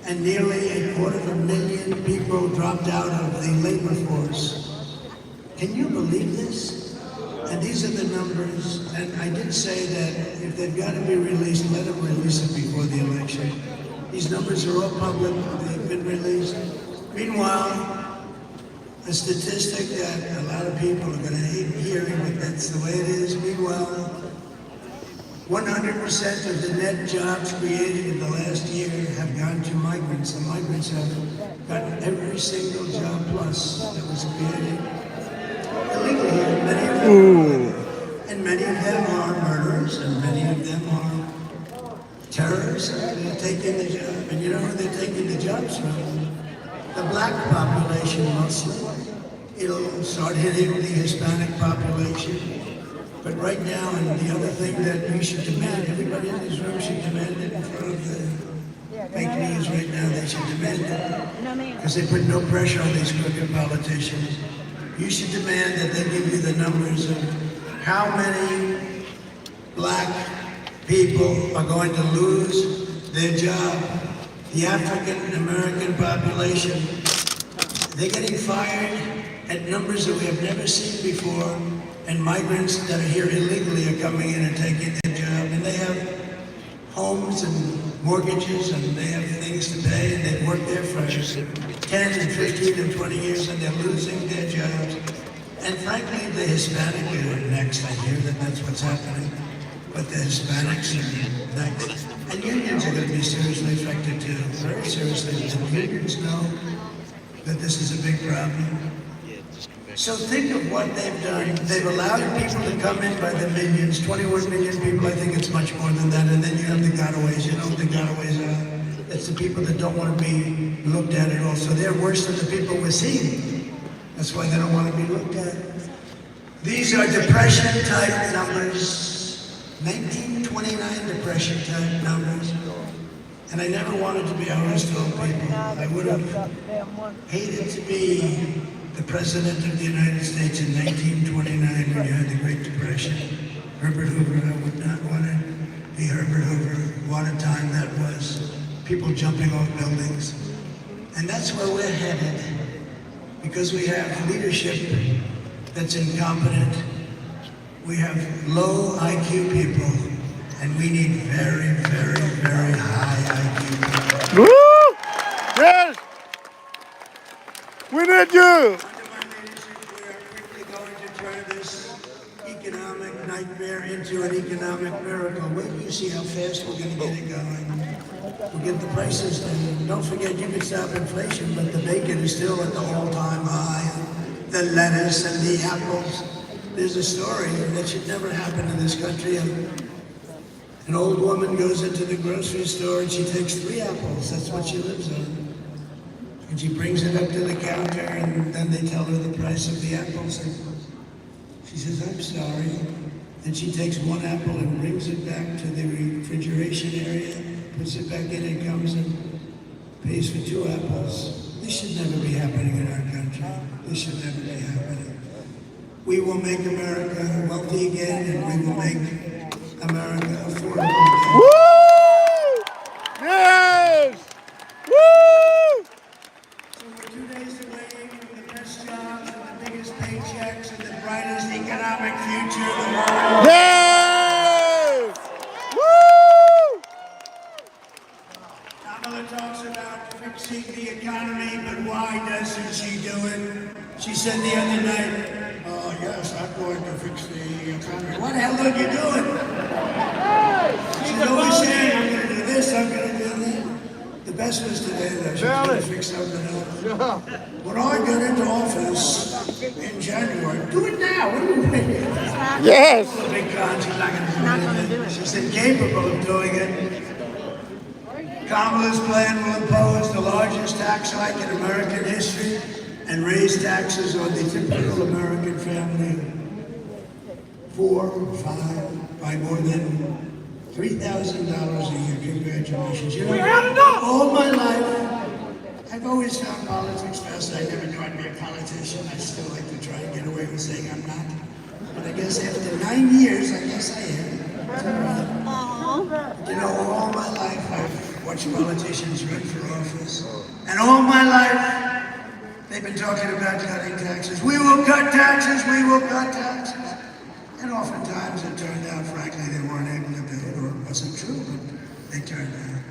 And nearly 250,000 people dropped out of the labor force. Can you believe this? And these are the numbers, and I did say that if they've got to be released, let them release it before the election. These numbers are all public, they've been released. Meanwhile, a statistic that a lot of people are going to hate hearing, but that's the way it is. Meanwhile, 100% of the net jobs created in the last year have gone to migrants. The migrants have gotten every single job plus that was created illegally here. And many of them are murderers, and many of them are terrorists. They're taking the job, and you know who they're taking the jobs from? The black population mostly. It'll start hitting the Hispanic population. But right now, and the other thing that we should demand, everybody in this room should demand it in front of the fake news right now, they should demand it. Because they put no pressure on these crooked politicians. You should demand that they give you the numbers of how many black people are going to lose their job. The African American population, they're getting fired at numbers that we have never seen before. And migrants that are here illegally are coming in and taking their job, and they have homes and mortgages, and they have things to pay, and they've worked there for 10 and 15 and 20 years, and they're losing their jobs. And frankly, the Hispanic are next. I hear that that's what's happening, but the Hispanics are next. And unions are going to be seriously affected too, very seriously. And unions know that this is a big problem. So think of what they've done. They've allowed people to come in by the millions, 21 million people. I think it's much more than that. And then you have the gotaways. You know what the gotaways are? It's the people that don't want to be looked at at all. So they're worse than the people we're seeing. That's why they don't want to be looked at. These are depression-type numbers, 1929 depression-type numbers. And I never wanted to be, I always told people, I would have hated to be the President of the United States in 1929 when you had the Great Depression. Herbert Hoover, I would not want to be Herbert Hoover. What a time that was. People jumping off buildings. And that's where we're headed. Because we have leadership that's incompetent. We have low IQ people. And we need very, very, very high IQ people. Woo! Yes! We need you! Under my leadership, we are quickly going to turn this economic nightmare into an economic miracle. Wait till you see how fast we're going to get it going. We'll get the prices down. Don't forget, you can stop inflation, but the bacon is still at the all-time high. The lettuce and the apples. There's a story that should never happen in this country. An old woman goes into the grocery store and she takes 3 apples. That's what she lives on. And she brings it up to the counter and then they tell her the price of the apples. And she says, I'm sorry. And she takes 1 apple and brings it back to the refrigeration area, puts it back in and comes and pays for 2 apples. This should never be happening in our country. This should never be happening. We will make America wealthy again and we will make America affordable. Woo! Yes! Woo! So we're 2 days away from the best jobs and the biggest paychecks and the brightest economic future in the world. Yes! Woo! Kamala talks about fixing the economy, but why doesn't she do it? She said the other night, oh yes, I'm going to fix the economy. What the hell are you doing? She's always saying, I'm going to do this, I'm going to do that. The best was today that she's going to fix something else. When I got into office in January, do it now, what are you waiting? Yes! Big con, she's not going to do anything. She's incapable of doing it. Kamala's plan will impose the largest tax hike in American history and raise taxes on the typical American family 4 or 5 by more than $3,000 a year. Congratulations. You know, all my life, I've always found politics best. I never knew I'd be a politician. I still like to try and get away with saying I'm not. But I guess after 9 years, I guess I am. You know, all my life, I've watched politicians run for office. And all my life, they've been talking about cutting taxes. We will cut taxes, we will cut taxes. And oftentimes it turned out, frankly, they weren't able to do it, or it wasn't true, but they turned out.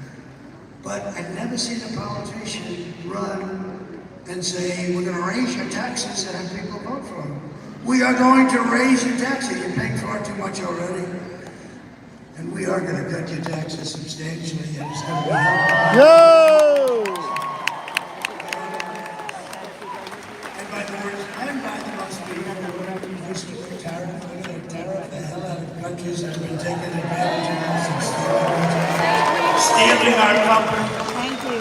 But I've never seen a politician run and say, we're going to raise your taxes and have people vote for them. We are going to raise your taxes. You're paying far too much already. And we are going to cut your taxes substantially. And it's going to be Yo! And by the most beautiful history of tariff, we're going to tariff the hell out of countries that have been taking advantage of us and stealing our company. Thank you.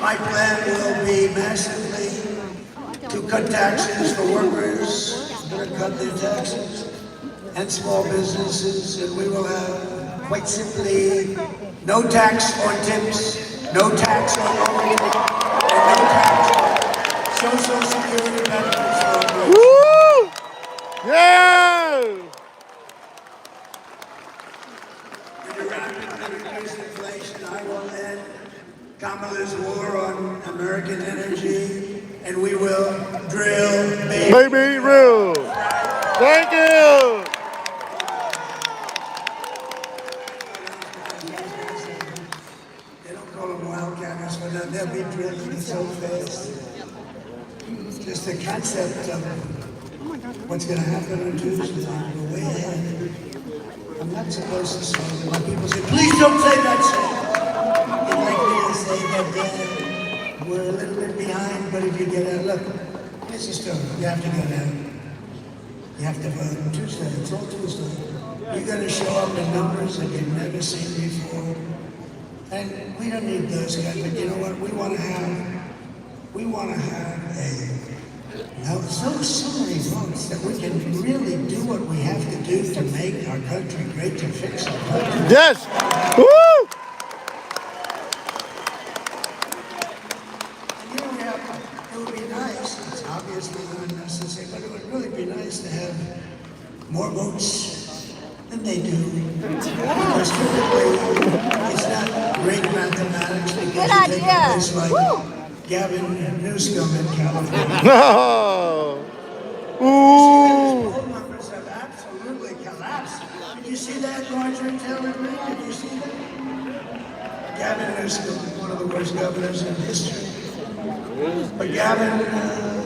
My plan will be massively to cut taxes for workers. We're going to cut their taxes. And small businesses, and we will have, quite simply, no tax on tips, no tax on overhead, and no tax on social security benefits for our workers. Woo! Yeah! With the rapidly increased inflation, I will end Kamala's war on American energy, and we will drill Baby real! Thank you! They don't call them wildcatters, but they'll be drilling so fast. Just the concept of what's going to happen on Tuesday, we're way ahead. I'm not not supposed to say that. My people say, please don't say that song. You'd like me to say that we're a little bit behind, but if you get out, look, here's the story. You have to go down. You have to vote on Tuesday. It's all Tuesday. You're going to show up in numbers that you've never seen before. And we don't need those guys, but you know what? We want to have so many votes that we can really do what we have to do to make our country great, to fix our country. Yes! Woo! And you know, it would be nice, it's obviously not necessary, but it would really be nice to have more votes than they do. Because typically, it's not great mathematics because you take a place like Gavin Newsom in California. No! Ooh! Poll numbers have absolutely collapsed. Did you see that, Roger and Taylor? Did you see that? Gavin Newsom, one of the worst governors in history. But Gavin,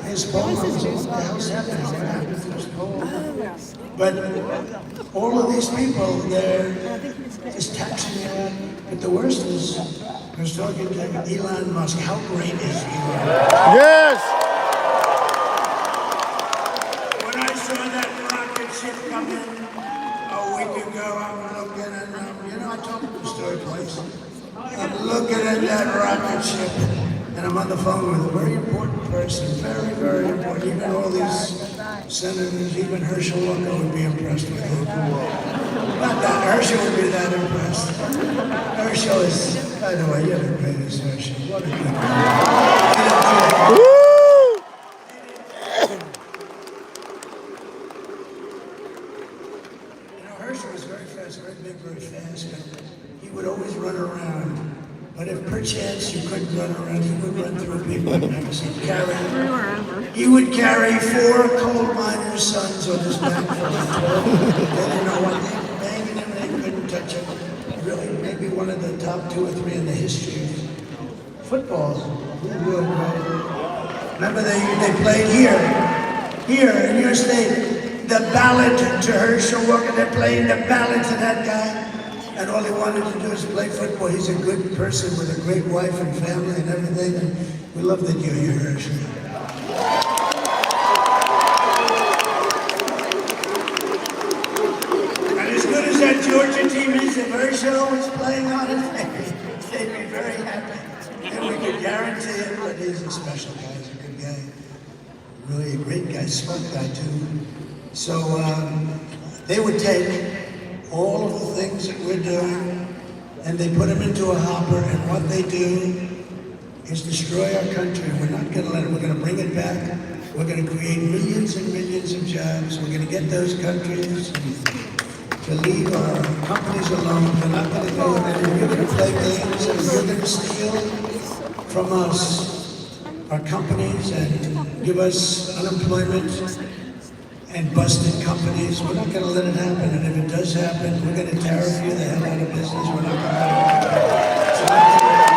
his poll numbers, what the hell's happening? What happened to his poll? But all of these people, they're just taxing you out. But the worst is, I was talking to Elon Musk. How great is Elon? Yes! When I saw that rocket ship come in a week ago, I'm looking at them. You know, I told the story twice. I'm looking at that rocket ship, and I'm on the phone with a very important person. Very, very important. Even all these senators, even Herschel Walker would be impressed with him. Not that Herschel would be that impressed. Herschel is, by the way, you're the greatest, Herschel. What a good guy. You know, Herschel was very fast, very big, very fast. And he would always run around. But if perchance you couldn't run around, he would run through people you've never seen. He would carry 4 coal miners' sons on his back for like 12 years. They didn't know what they were banging him, they couldn't touch him. Really, maybe one of the top 2 or 3 in the history of football. Remember they played here in your state, the ballad to Herschel Walker. They're playing the ballad to that guy. And all he wanted to do is play football. He's a good person with a great wife and family and everything. And we love that you're here, Herschel. And as good as that Georgia team is, if Herschel was playing on it, they'd be very happy. And we could guarantee it, but he's a special guy. He's a good guy. Really a great guy, smart guy too. So they would take all of the things that we're doing, and they put them into a hopper, and what they do is destroy our country. We're not going to let it. We're going to bring it back. We're going to create millions and millions of jobs. We're going to get those countries to leave our companies alone. They're not going to do it. And you're going to play games, and you're going to steal from us our companies and give us unemployment and busted companies. We're not going to let it happen. And if it does happen, we're going to tariff you the hell out of business. We're not going to let it happen.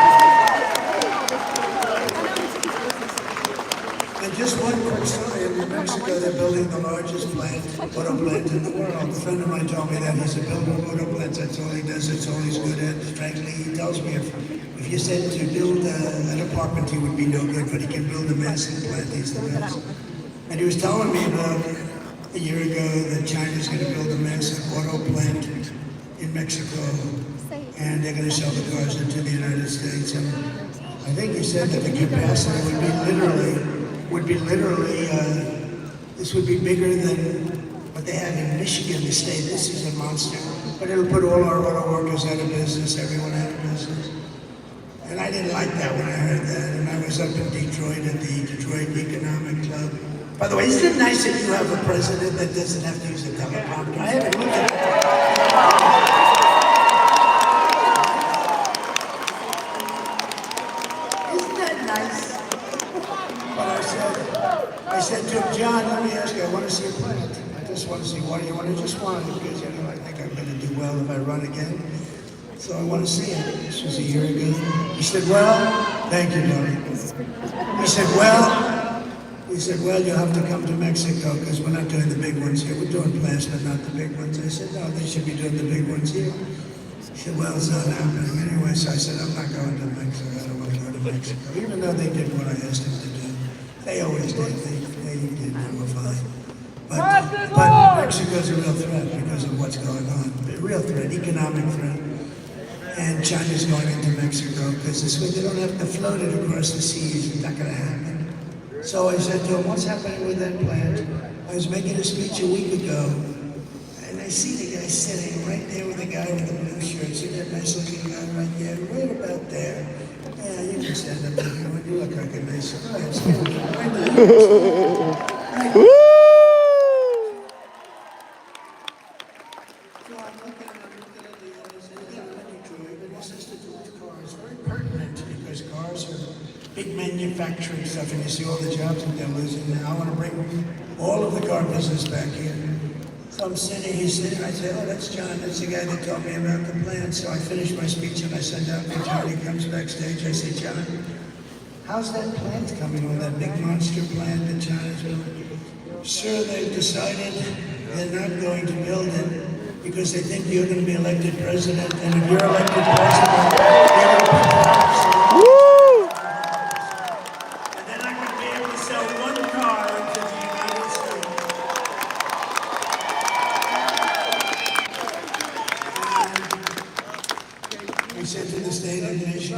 And just one quick story. In New Mexico, they're building the largest auto plant in the world. A friend of mine told me that he's a builder of auto plants. That's all he does. That's all he's good at. Frankly, he tells me if you said to build an apartment, he would be no good, but he can build a massive plant. He's the best. And he was telling me about a year ago that China's going to build a massive auto plant in Mexico, and they're going to sell the cars into the United States. And I think he said that the capacity would be literally, this would be bigger than what they have in Michigan, the state. This is a monster. But it'll put all our auto workers out of business, everyone out of business. And I didn't like that when I heard that. And I was up in Detroit at the Detroit Economic Club. By the way, isn't it nice that you have a president that doesn't have to use a teleprompter? I haven't looked at it. Isn't that nice? But I said to him, John, let me ask you, I want to see a plant. I just want to see, what do you want? I just want it because, you know, I think I'm going to do well if I run again. So I want to see it. This was a year ago. He said, well, thank you, Tony. He said, well, He said, well, you'll have to come to Mexico because we're not doing the big ones here. We're doing plants, but not the big ones. I said, no, they should be doing the big ones here. He said, well, it's not happening anyway. So I said, I'm not going to Mexico. I don't want to go to Mexico. Even though they did what I asked them to do. They always did. They did. They were fine. But Mexico's a real threat because of what's going on. A real threat, economic threat. And China's going into Mexico because this way they don't have to float it across the seas. It's not going to happen. So I said to him, what's happening with that plant? I was making a speech a week ago, and I see the guy sitting right there with the guy with the blue shirt. See that nice looking guy right there, right about there. Yeah, you can stand up if you want. You look like a nice guy. Stand up right there. Right. Big manufacturing stuff, and you see all the jobs that they're losing now. I want to bring all of the car business back here. So I'm sitting, he's sitting, I say, oh, that's John, that's the guy that told me about the plan. So I finish my speech and I send out for John. He comes backstage, I say, John, how's that plant coming on, that big monster plant that China's building? Sir, they've decided they're not going to build it because they think you're going to be elected president, and if you're elected president, they're going to put tariffs on.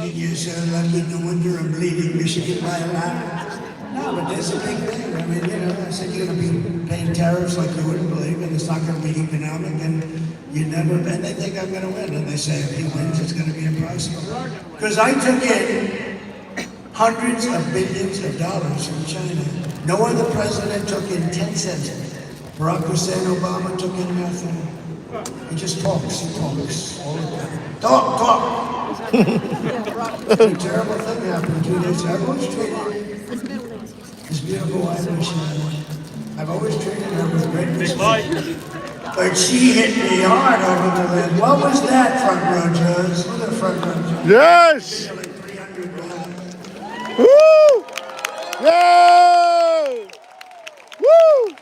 You're so lucky, no wonder I'm bleeding Michigan by a lot. No, but there's a big thing. I mean, you know, I said you're going to be paying tariffs like you wouldn't believe, and it's not going to be economic, and you never, and they think I'm going to win. And they say if he wins, it's going to be impossible. Because I took in hundreds of billions of dollars from China. No other president took in 10 cents. Barack Hussein Obama took in nothing. He just talks, all the time. Talk! A terrible thing happened 2 days ago. I've always treated this beautiful wife, Michelle. I've always treated her with great respect. But she hit me hard over the lid. What was that, front row Jones? Look at the front row Jones. Yes! Like 300 grand. Woo! Yay! Woo!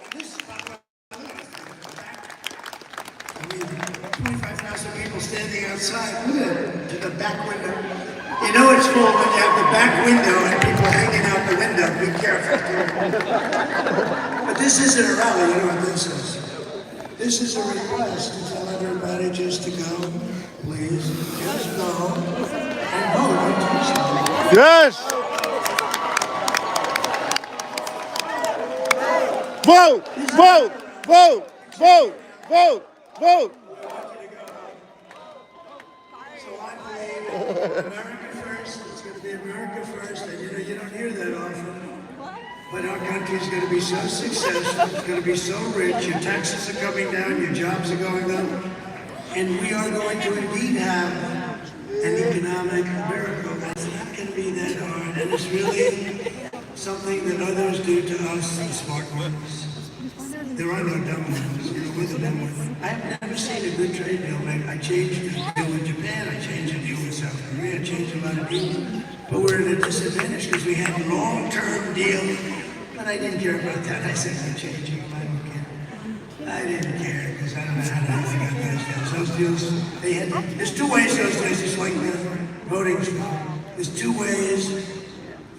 25,000 people standing outside. Look at it, to the back window. You know it's full when you have the back window and people hanging out the window. Be careful. But this isn't a rally, you know what this is? This is a request to tell everybody just to go, please, just go and vote on Tuesday. Yes! Vote! Vote! Vote! Vote! Vote! Vote! America first, it's going to be America first, and you don't hear that often. But our country's going to be so successful, it's going to be so rich, your taxes are coming down, your jobs are going up, and we are going to indeed have an economic miracle. It's not going to be that hard, and it's really something that others do to us, the smart ones. There are no dumb ones, we're the dumb ones. I've never seen a good trade deal made. I changed a deal with Japan, I changed a deal with South Korea, I changed a lot of deals. But we're at a disadvantage because we had long-term deals. But I didn't care about that. I said, I'm changing them, I don't care. I didn't care because I don't know how they got those deals. Those deals, they had, there's two ways those deals, just like the voting stuff. There's two ways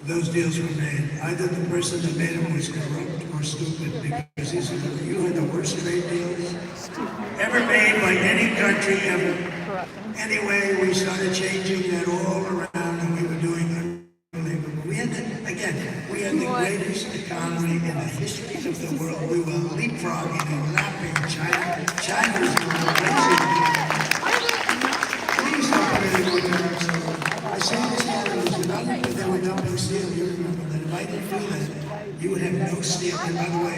those deals were made. Either the person that made them was corrupt or stupid, because these are you had the worst trade deals ever made by any country ever. Anyway, we started changing that all around, and we were doing unbelievable. We had we had the greatest economy in the history of the world. We were leapfrogging and lapping China. China was crazy. Please don't put any more tariffs on. I say this now, they were dumping steel. You remember that. If I didn't do that, you would have no steel. And by the way,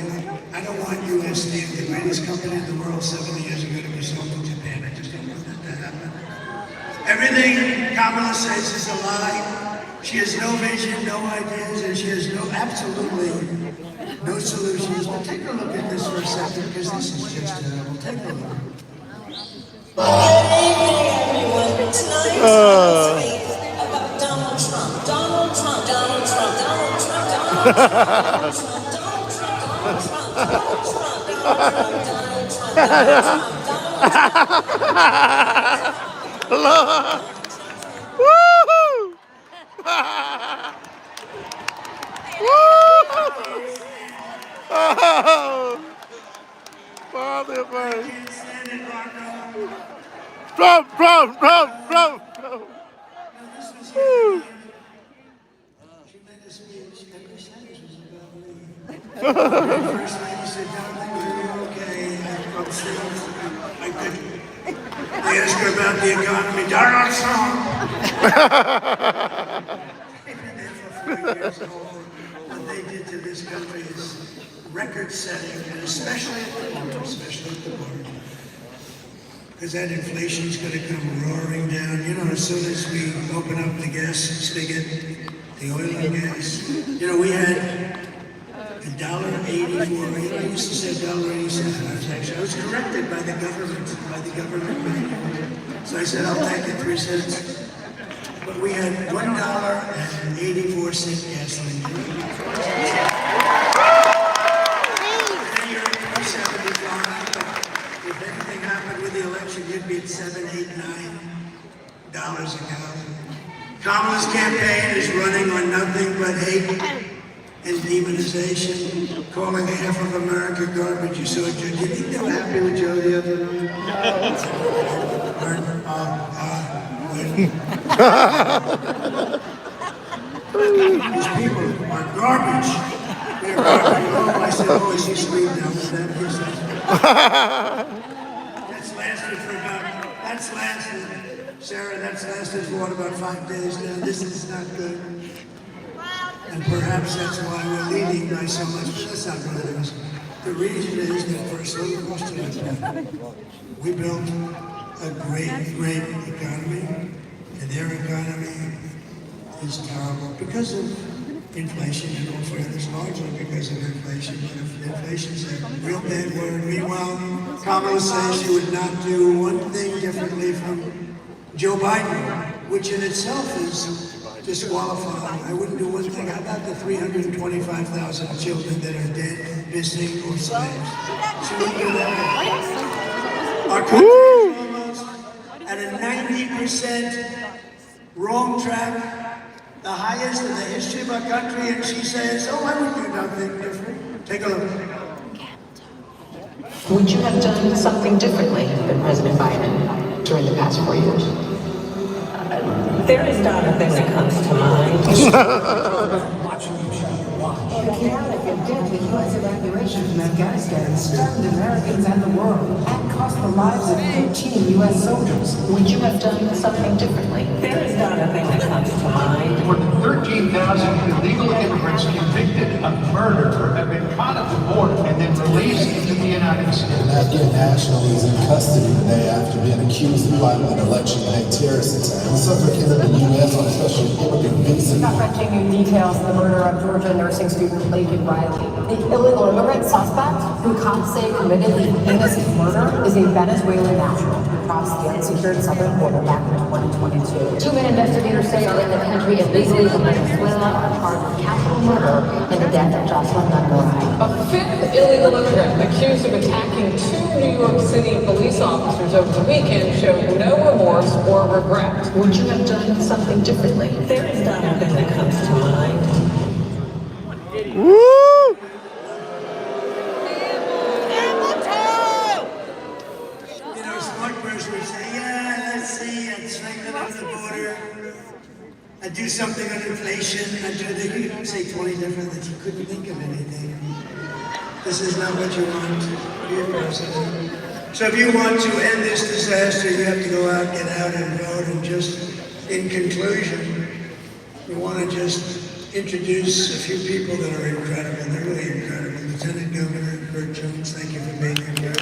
I don't want U.S. Steel, the greatest company in the world 70 years ago, to be sold to Japan. I just don't want that to happen. Everything Kamala says is a lie. She has no vision, no ideas, and she has absolutely no solutions. But take a look at this for a second, because this is just terrible. Take a look. Good evening, everyone. Tonight, about Donald Trump. Donald Trump. Woo-hoo! Quá tuyệt vời. Trump, Trump, Trump, Trump, Trump. First lady said, "Darling, are you okay?" I'm sitting. I asked her about the economy. Donald Trump. They've been there for 4 years old. What they did to this country is record-setting, and especially at the border. Because that inflation's going to come roaring down. You know, as soon as we open up the gas spigot, the oil and gas. You know, we had $1.84. I used to say $1.87. I was corrected by the government manual. So I said, I'll take it 3 cents. But we had $1.84 gasoline. Then you're at $3.75. If anything happened with the election, you'd be at $7, $8, $9 a gallon. Kamala's campaign is running on nothing but hate and demonization, calling half of America garbage. You saw Joe. Do you think they were happy with Joe the other night? These people are garbage. They're garbage. Oh, I said, oh, is he asleep now? Was that his? Sarah, that's lasted for about 5 days now. This is not good. And perhaps that's why we're leading by so much, but that's not what it is. The reason is that for a slow question, we built a great economy, and their economy is terrible because of inflation, and all fairness, largely because of inflation. But inflation's a real bad word. Meanwhile, Kamala says she would not do one thing differently from Joe Biden, which in itself is disqualifying. I wouldn't do one thing. How about the 325,000 children that are dead, missing, or slaves? She wouldn't do that. Our country is almost at a 90% wrong track, the highest in the history of our country, and she says, oh, I would do nothing different. Take a look. Would you have done something differently than President Biden during the past 4 years? There is not a thing that comes to mind. The chaotic and deadly U.S. evacuation from Afghanistan stunned Americans and the world and cost the lives of 13 U.S. soldiers. Would you have done something differently? There is not a thing that comes to mind. More than 13,000 illegal immigrants convicted of murder have been caught at the border and then released into the United States. An Afghan national is in custody today after being accused of plotting an election night terrorist attack. The subject came to the U.S. on a special immigrant visa. Gut-wrenching new details of the murder of Georgia nursing student Laken Riley. The illegal immigrant suspect, who cops say committed the heinous murder, is a Venezuelan national who crossed the unsecured southern border back in 2022. 2 men investigators say are in the country illegally from Venezuela are charged with capital murder in the death of Jocelyn Nungaray. A fifth illegal immigrant accused of attacking 2 New York City police officers over the weekend showed no remorse or regret. Would you have done something differently? There is not a thing that comes to mind. Woo! You know, a smart person would say, yeah, let's see, I'd strengthen up the border, I'd do something on inflation, I'd do the, you could say 20 different things, you couldn't think of anything. This is not what you want to be a president. So if you want to end this disaster, you have to go out, get out and vote, and just, in conclusion, we want to just introduce a few people that are incredible. They're really incredible. Lieutenant Governor Burt Jones, thank you for being here.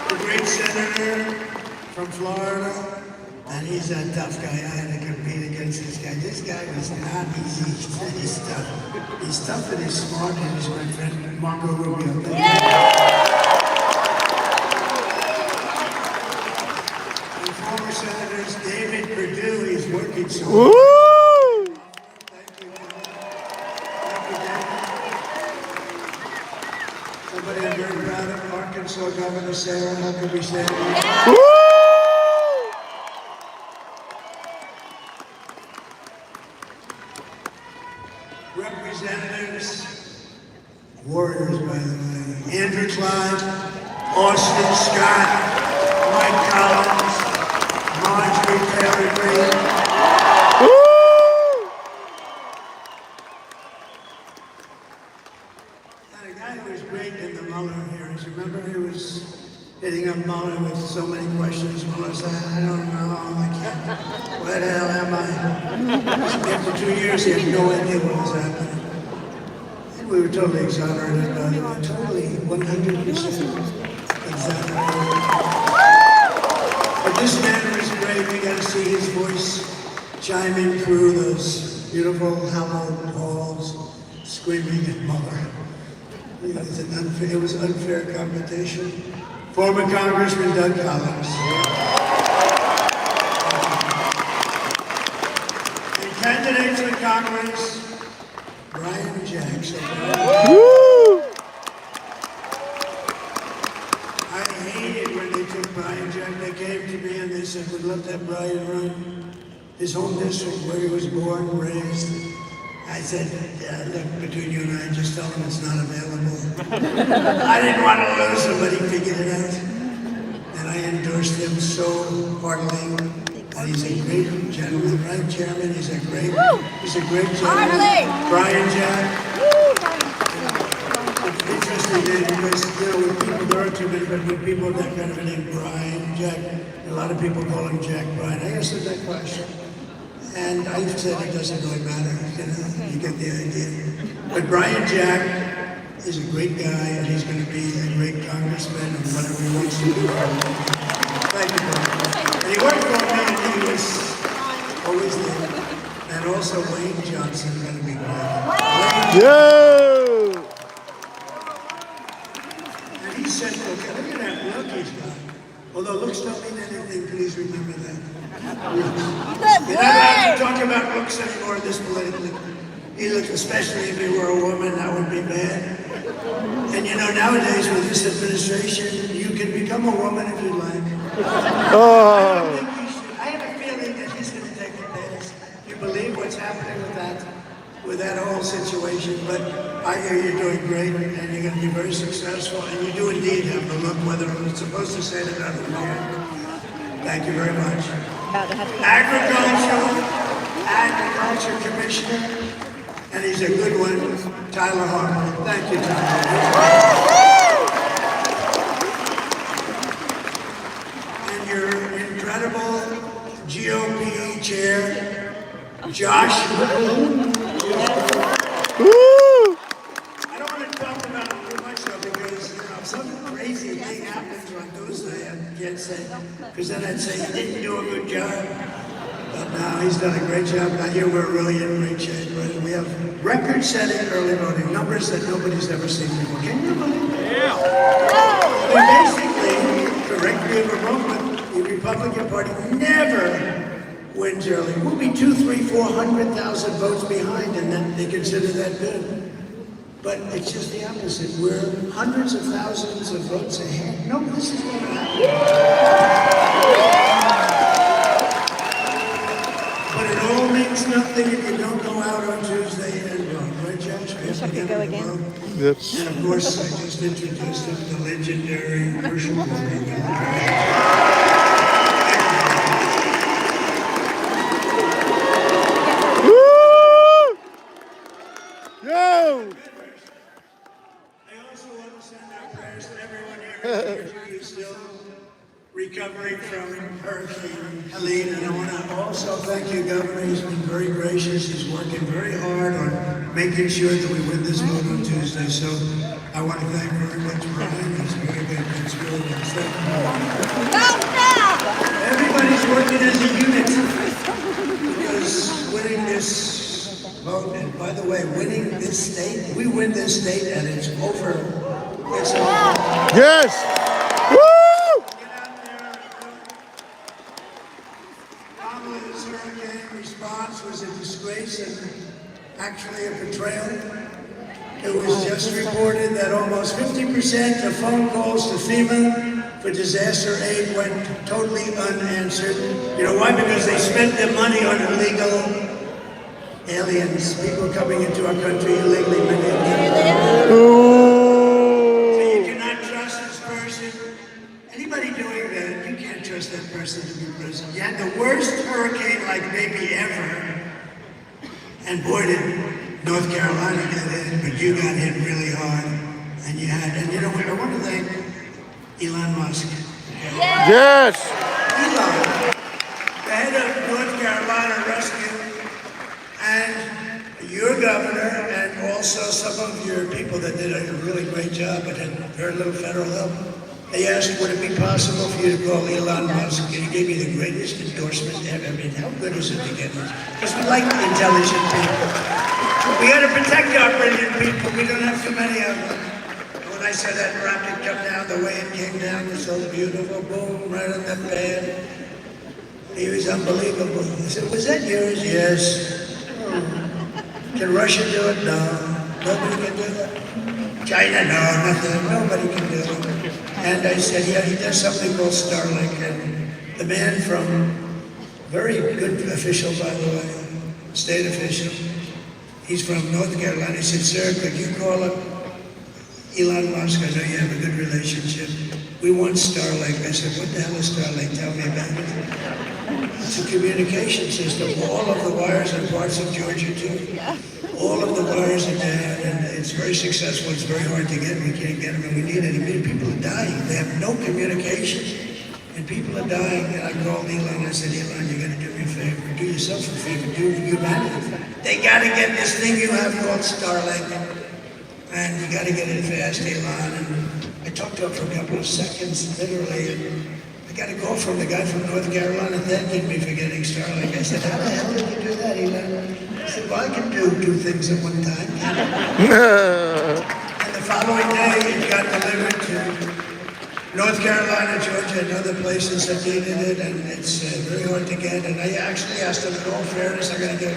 The great senator from Florida, and he's a tough guy. I had to compete against this guy. This guy was not easy. He's tough. He's tough and he's smart, and he's my friend Marco Rubio. Senators David Perdue, he's working so hard. Somebody I'm very proud of, Arkansas Governor Sarah Huckabee Sanders. Representatives, warriors by the way, Andrew Clyde, Austin Scott, Mike Collins, Marjorie Taylor Greene. And a guy who was great in the Mueller hearings, remember he was hitting up Mueller with so many questions. Mueller said, I don't know, I can't, where the hell am I? After 2 years, he had no idea what was happening. And we were totally exonerated, by the way, totally 100% exonerated. But this man was great. We got to see his voice chiming through those beautiful hallowed halls, screaming at Mueller. It was unfair competition. Former Congressman Doug Collins. And candidate for Congress, Brian Jackson. I hated when they took Brian Jackson. They came to me and they said, we'd love to have Brian run his home district where he was born and raised. I said, look, between you and I, just tell him it's not available. I didn't want to lose him, but he figured it out. And I endorsed him so heartily. And he's a great gentleman, right, Chairman? He's a great gentleman. Brian Jack. It's interesting because, with people, there aren't too many, but with people that kind of a name, Brian Jack, a lot of people call him Jack Brian. I answered that question. And I said it doesn't really matter, you get the idea. But Brian Jack is a great guy, and he's going to be a great congressman and whatever he wants to do. Thank you, Brian. And he worked for me, and he was always there. And also Wayne Johnson is going to be great. And he said, look at that look he's got. Although looks don't mean anything, please remember that. You're not allowed to talk about looks anymore this politically. He looked, especially if he were a woman, that would be bad. And nowadays with this administration, you can become a woman if you like. I don't think he should. I have a feeling that he's going to take advantage. You believe what's happening with that whole situation, but I hear you're doing great and you're going to be very successful, and you do indeed have the look, whether I'm supposed to say it or not. Thank you very much. Agriculture Commissioner, and he's a good one, Tyler Harper. Thank you, Tyler. And your incredible GOP chair, Josh. I don't want to talk about it too much though, because if some crazy thing happens on Tuesday, I can't say, because then I'd say he didn't do a good job. But no, he's done a great job. I hear we're really in great shape. Right? We have record-setting early voting numbers that nobody's ever seen before. Can you believe it? Yeah. Basically, correct me if I'm wrong, but the Republican Party never wins early. We'll be 400,000 votes behind, and then they consider that good. But it's just the opposite. We're hundreds of thousands of votes ahead. No, this is going to happen. But it all means nothing if you don't go out on Tuesday and vote. Right, Josh? Wish I could go again. Yes. And of course, I just introduced him, the legendary Herschel Gordon. Recovering from Hurricane Helene, and I want to also thank you, Governor. He's been very gracious. He's working very hard on making sure that we win this vote on Tuesday. So I want to thank very much Brian. He's very good. It's really good stuff. Everybody's working as a unit because winning this vote, and by the way, winning this state, we win this state and it's over. It's over. Yes. Response was a disgrace and actually a betrayal. It was just reported that almost 50% of phone calls to FEMA for disaster aid went totally unanswered. You know why? Because they spent their money on illegal aliens, people coming into our country illegally, many of them. So you cannot trust this person. Anybody doing that, you can't trust that person to be president. You had the worst hurricane like maybe ever. And boy, did North Carolina get hit, but you got hit really hard. And you had, and you know what, I want to thank Elon Musk. Yes. Elon, the head of North Carolina Rescue, and your governor, and also some of your people that did a really great job but had very little federal help. They asked, would it be possible for you to call Elon Musk? And he gave me the greatest endorsement ever. I mean, how good is it to get this? Because we like intelligent people. We got to protect our brilliant people. We don't have too many of them. When I saw that rocket come down, the way it came down was so beautiful. Boom, right on the pad. He was unbelievable. I said, was that yours? Yes. Can Russia do it? No. Nobody can do it. China? No, nothing. Nobody can do it. And I said, yeah, he does something called Starlink. And the man from, very good official, by the way, state official, he's from North Carolina. He said, sir, could you call up Elon Musk? I know you have a good relationship. We want Starlink. I said, what the hell is Starlink? Tell me about it. It's a communication system. All of the wires in parts of Georgia, too. All of the wires are down, and it's very successful. It's very hard to get. We can't get them, and we need it. I mean, people are dying. They have no communication, and people are dying. And I called Elon. I said, Elon, you got to do me a favor. Do yourself a favor. Do humanity. They got to get this thing you have called Starlink, and you got to get it fast, Elon. And I talked to him for a couple of seconds, literally, and I got a call from the guy from North Carolina thanking me for getting Starlink. I said, how the hell did you do that, Elon? He said, well, I can do two things at one time. And the following day, it got delivered to North Carolina, Georgia, and other places that needed it, and it's very hard to get. And I actually asked him, in all fairness, I'm going to give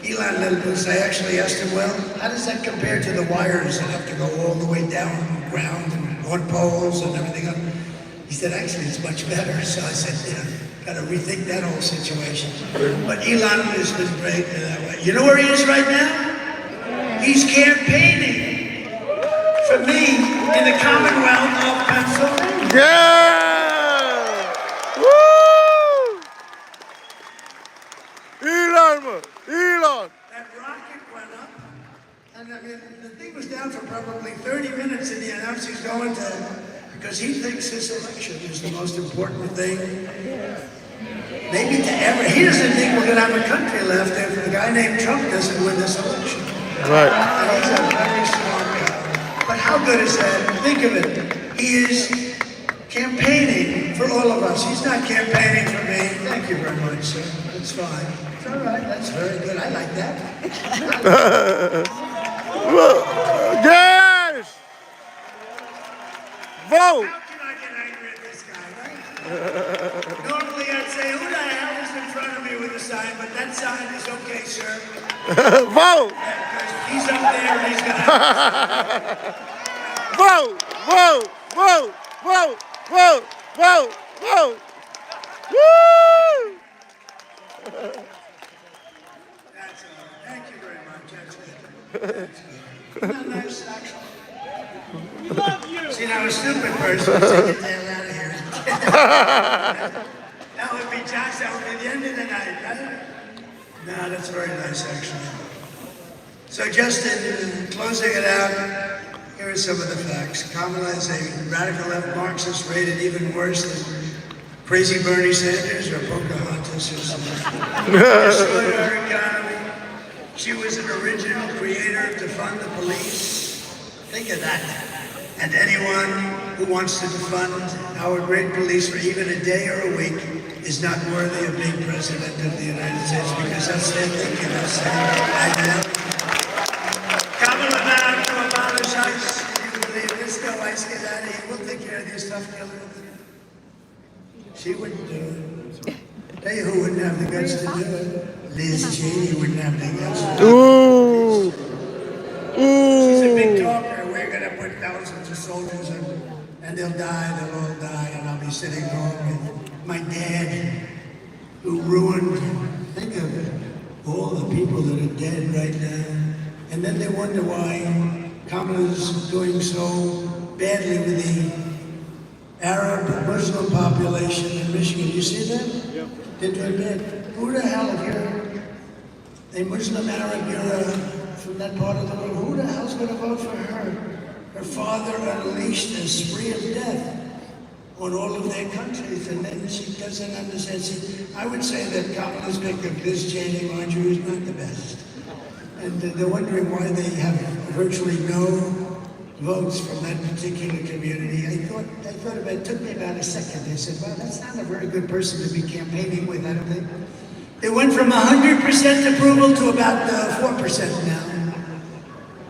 Elon a little boost. I actually asked him, well, how does that compare to the wires that have to go all the way down the ground and on poles and everything else? He said, actually, it's much better. So I said, yeah. Got to rethink that whole situation. But Elon has been great in that way. You know where he is right now? He's campaigning for me in the Commonwealth of Pennsylvania. Yeah! Woo! Elon! That rocket went up, and I mean, the thing was down for probably 30 minutes, and he announced he's going to, because he thinks this election is the most important thing maybe to ever. He doesn't think we're going to have a country left if a guy named Trump doesn't win this election. Right. And he's a very smart guy. But how good is that? Think of it. He is campaigning for all of us. He's not campaigning for me. Thank you very much, sir. That's fine. It's all right. That's very good. I like that. Yes! Vote! How can I get angry at this guy, right? Normally I'd say, who the hell is in front of me with a sign? But that sign is okay, sir. Vote! Yeah, he's up there and he's gonna Vote! Vote! Vote! Vote! Vote! Vote! Vote! Woo! That's all. Thank you very much. That's good. That's good. Nice, actually. We love you. See, now a stupid person would say, get the hell out of here. That would be Josh. That would be the end of the night, right? No, that's very nice, actually. So just in closing it out, here are some of the facts. Kamala is a radical left Marxist rated even worse than crazy Bernie Sanders or Pocahontas or something. Destroyed our economy. She was an original creator to fund the police. Think of that. And anyone who wants to defund our great police for even a day or a week is not worthy of being president of the United States, because that's their thinking. That's their Kamala vowed to abolish ICE. You believe this? No, ICE, get out of here. We'll take care of these tough killers. She wouldn't do it. Tell you who wouldn't have the guts to do it? Liz Cheney wouldn't have the guts to do it. Ooh! She's a big thousands of soldiers, and they'll all die, and I'll be sitting home with my dad, who ruined, think of it, all the people that are dead right now. And then they wonder why Kamala's doing so badly with the Arab Muslim population in Michigan. You see that? Yep. They're doing bad. Who the hell, if you're a Muslim Arab, you're from that part of the world, who the hell's going to vote for her? Her father unleashed a spree of death on all of their countries, and then she doesn't understand. See, I would say that Kamala's pick of Liz Cheney, Marjorie, is not the best. And they're wondering why they have virtually no votes from that particular community. I thought about it. It took me about a second. I said, well, that's not a very good person to be campaigning with, I don't think. It went from 100% approval to about 4% now.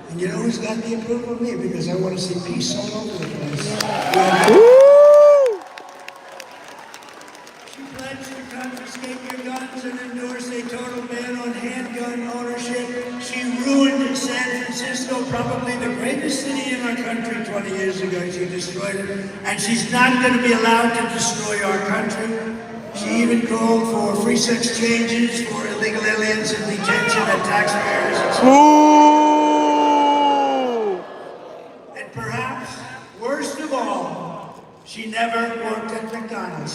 And you know who's got the approval of me? Because I want to see peace all over the place. She pledged to confiscate your guns and endorse a total ban on handgun ownership. She ruined San Francisco, probably the greatest city in our country 20 years ago. She destroyed it. And she's not going to be allowed to destroy our country. She even called for free sex changes for illegal aliens in detention and taxpayers. And perhaps, worst of all, she never worked at McDonald's.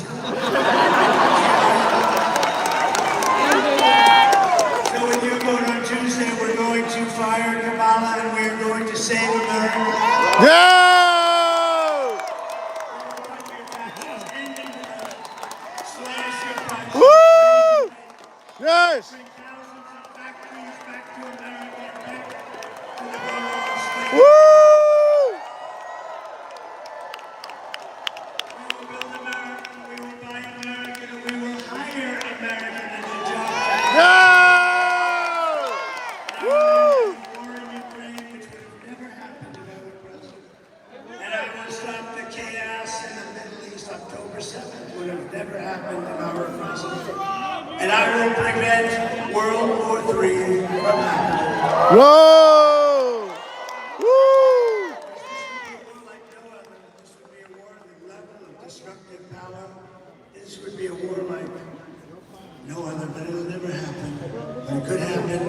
So with your vote on Tuesday, we're going to fire Kamala and we're going to save America. Yeah! Woo! Yes! Woo! And I will prevent World War III from happening. Whoa! Woo! This would be a war on the level of destructive power. This would be a war like no other, but it'll never happen. But it could happen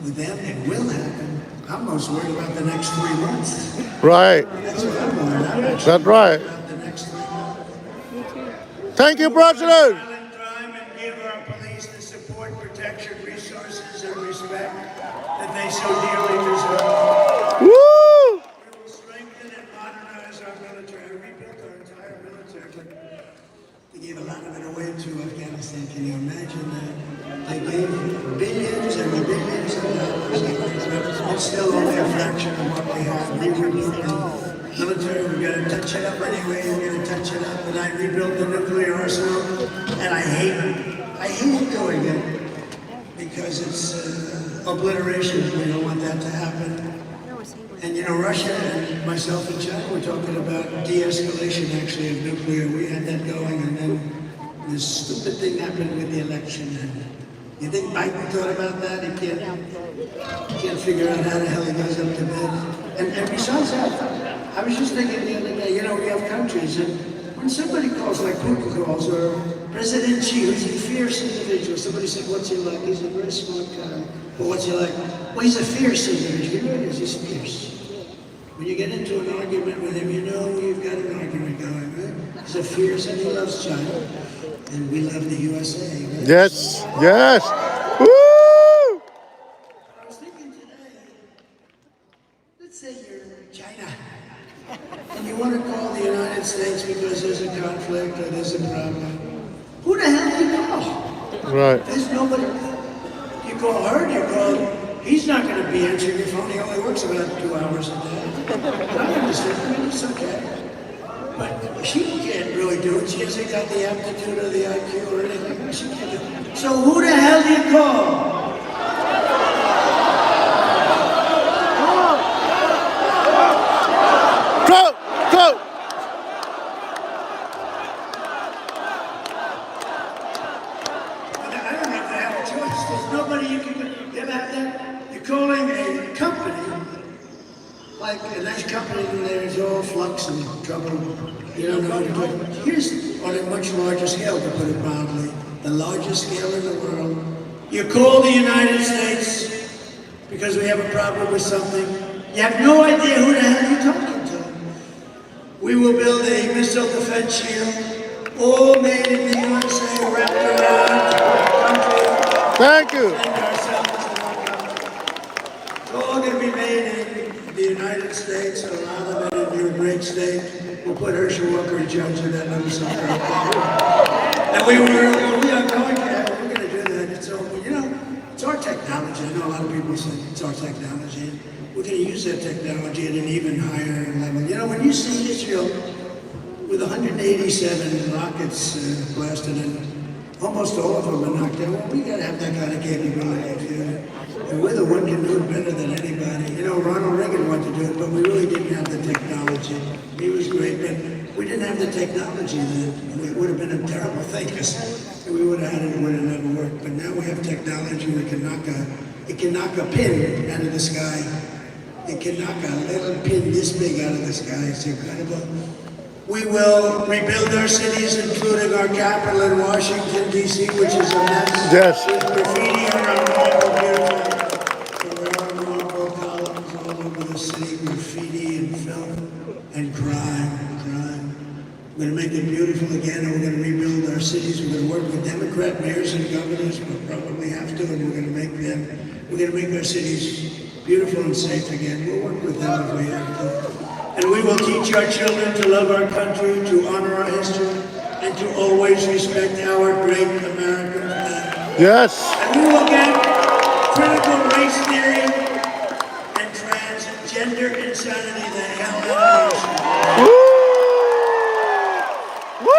with them. It will happen. I'm most worried about the next 3 months. Right. That's what I'm worried about. That's right. About the next 3 months. Thank you, President. Protection, resources, and respect that they so dearly deserve. Woo! We will strengthen and modernize our military. We rebuilt our entire military. They gave a lot of it away to Afghanistan. Can you imagine that? They gave billions and billions of dollars. It's still only a fraction of what we have. We rebuilt the military. We're going to touch it up anyway. We're going to touch it up. And I rebuilt the nuclear arsenal. And I hate doing it. Because it's obliteration. We don't want that to happen. And you know, Russia and myself and China were talking about de-escalation actually of nuclear. We had that going, and then this stupid thing happened with the election. And you think Biden thought about that? He can't figure out how the hell he goes up to bed. And besides that, I was just thinking the other day, you know, we have countries, and when somebody calls, like Putin calls, or President Xi, who's a fierce individual, somebody said, what's he like? He's a very smart guy. Well, what's he like? Well, he's a fierce individual. You know what it is? He's fierce. When you get into an argument with him, you know you've got an argument going, right? He's a fierce, and he loves China. And we love the USA, right? Yes, yes. Woo! I was thinking today, let's say you're in China. And you want to call the United States because there's a conflict or there's a problem. Who the hell do you call? Right. There's nobody. You call her, you call. He's not going to be answering your phone. He only works about 2 hours a day. I understand. I mean, it's okay. But she can't really do it. She hasn't got the aptitude or the IQ or anything. She can't do it. So who the hell do you call? Go! Go! I don't know if they have a choice. There's nobody you can. You ever have that? You're calling a company, like a nice company and there's all flux and trouble. You don't know how to do it. Here's on a much larger scale, to put it mildly, the largest scale in the world. You call the United States because we have a problem with something. You have no idea who the hell you're talking to. We will build a missile defense shield, all made in the USA, wrapped around our country. Thank you. It's all going to be made in the United States, and a lot of it in your great state. We'll put Herschel Walker in charge of that number somewhere up there. And we are going to, we're going to do that. It's all, you know, it's our technology. I know a lot of people say it's our technology. We're going to use that technology at an even higher level. You know, when you see Israel with 187 rockets blasted in, almost all of them are knocked down. Well, we got to have that kind of capability too. And we're the one can do it better than anybody. You know, Ronald Reagan wanted to do it, but we really didn't have the technology. He was great, but we didn't have the technology then. It would have been a terrible thing because we would have had it, it would have never worked. But now we have technology that can knock a pin out of the sky. It can knock a little pin this big out of the sky. It's incredible. We will rebuild our cities, including our capital in Washington, D.C., which is a mess. Yes. With graffiti on our marble, beautiful. There are marble columns all over the city, graffiti and film and crime. We're going to make it beautiful again, and we're going to rebuild our cities. We're going to work with Democrat mayors and governors. We'll probably have to, and we're going to make our cities beautiful and safe again. We'll work with them if we have to. And we will teach our children to love our country, to honor our history, and to always respect our great American flag. Yes. And we will get critical race theory and transgender insanity the hell out of our nation. Woo!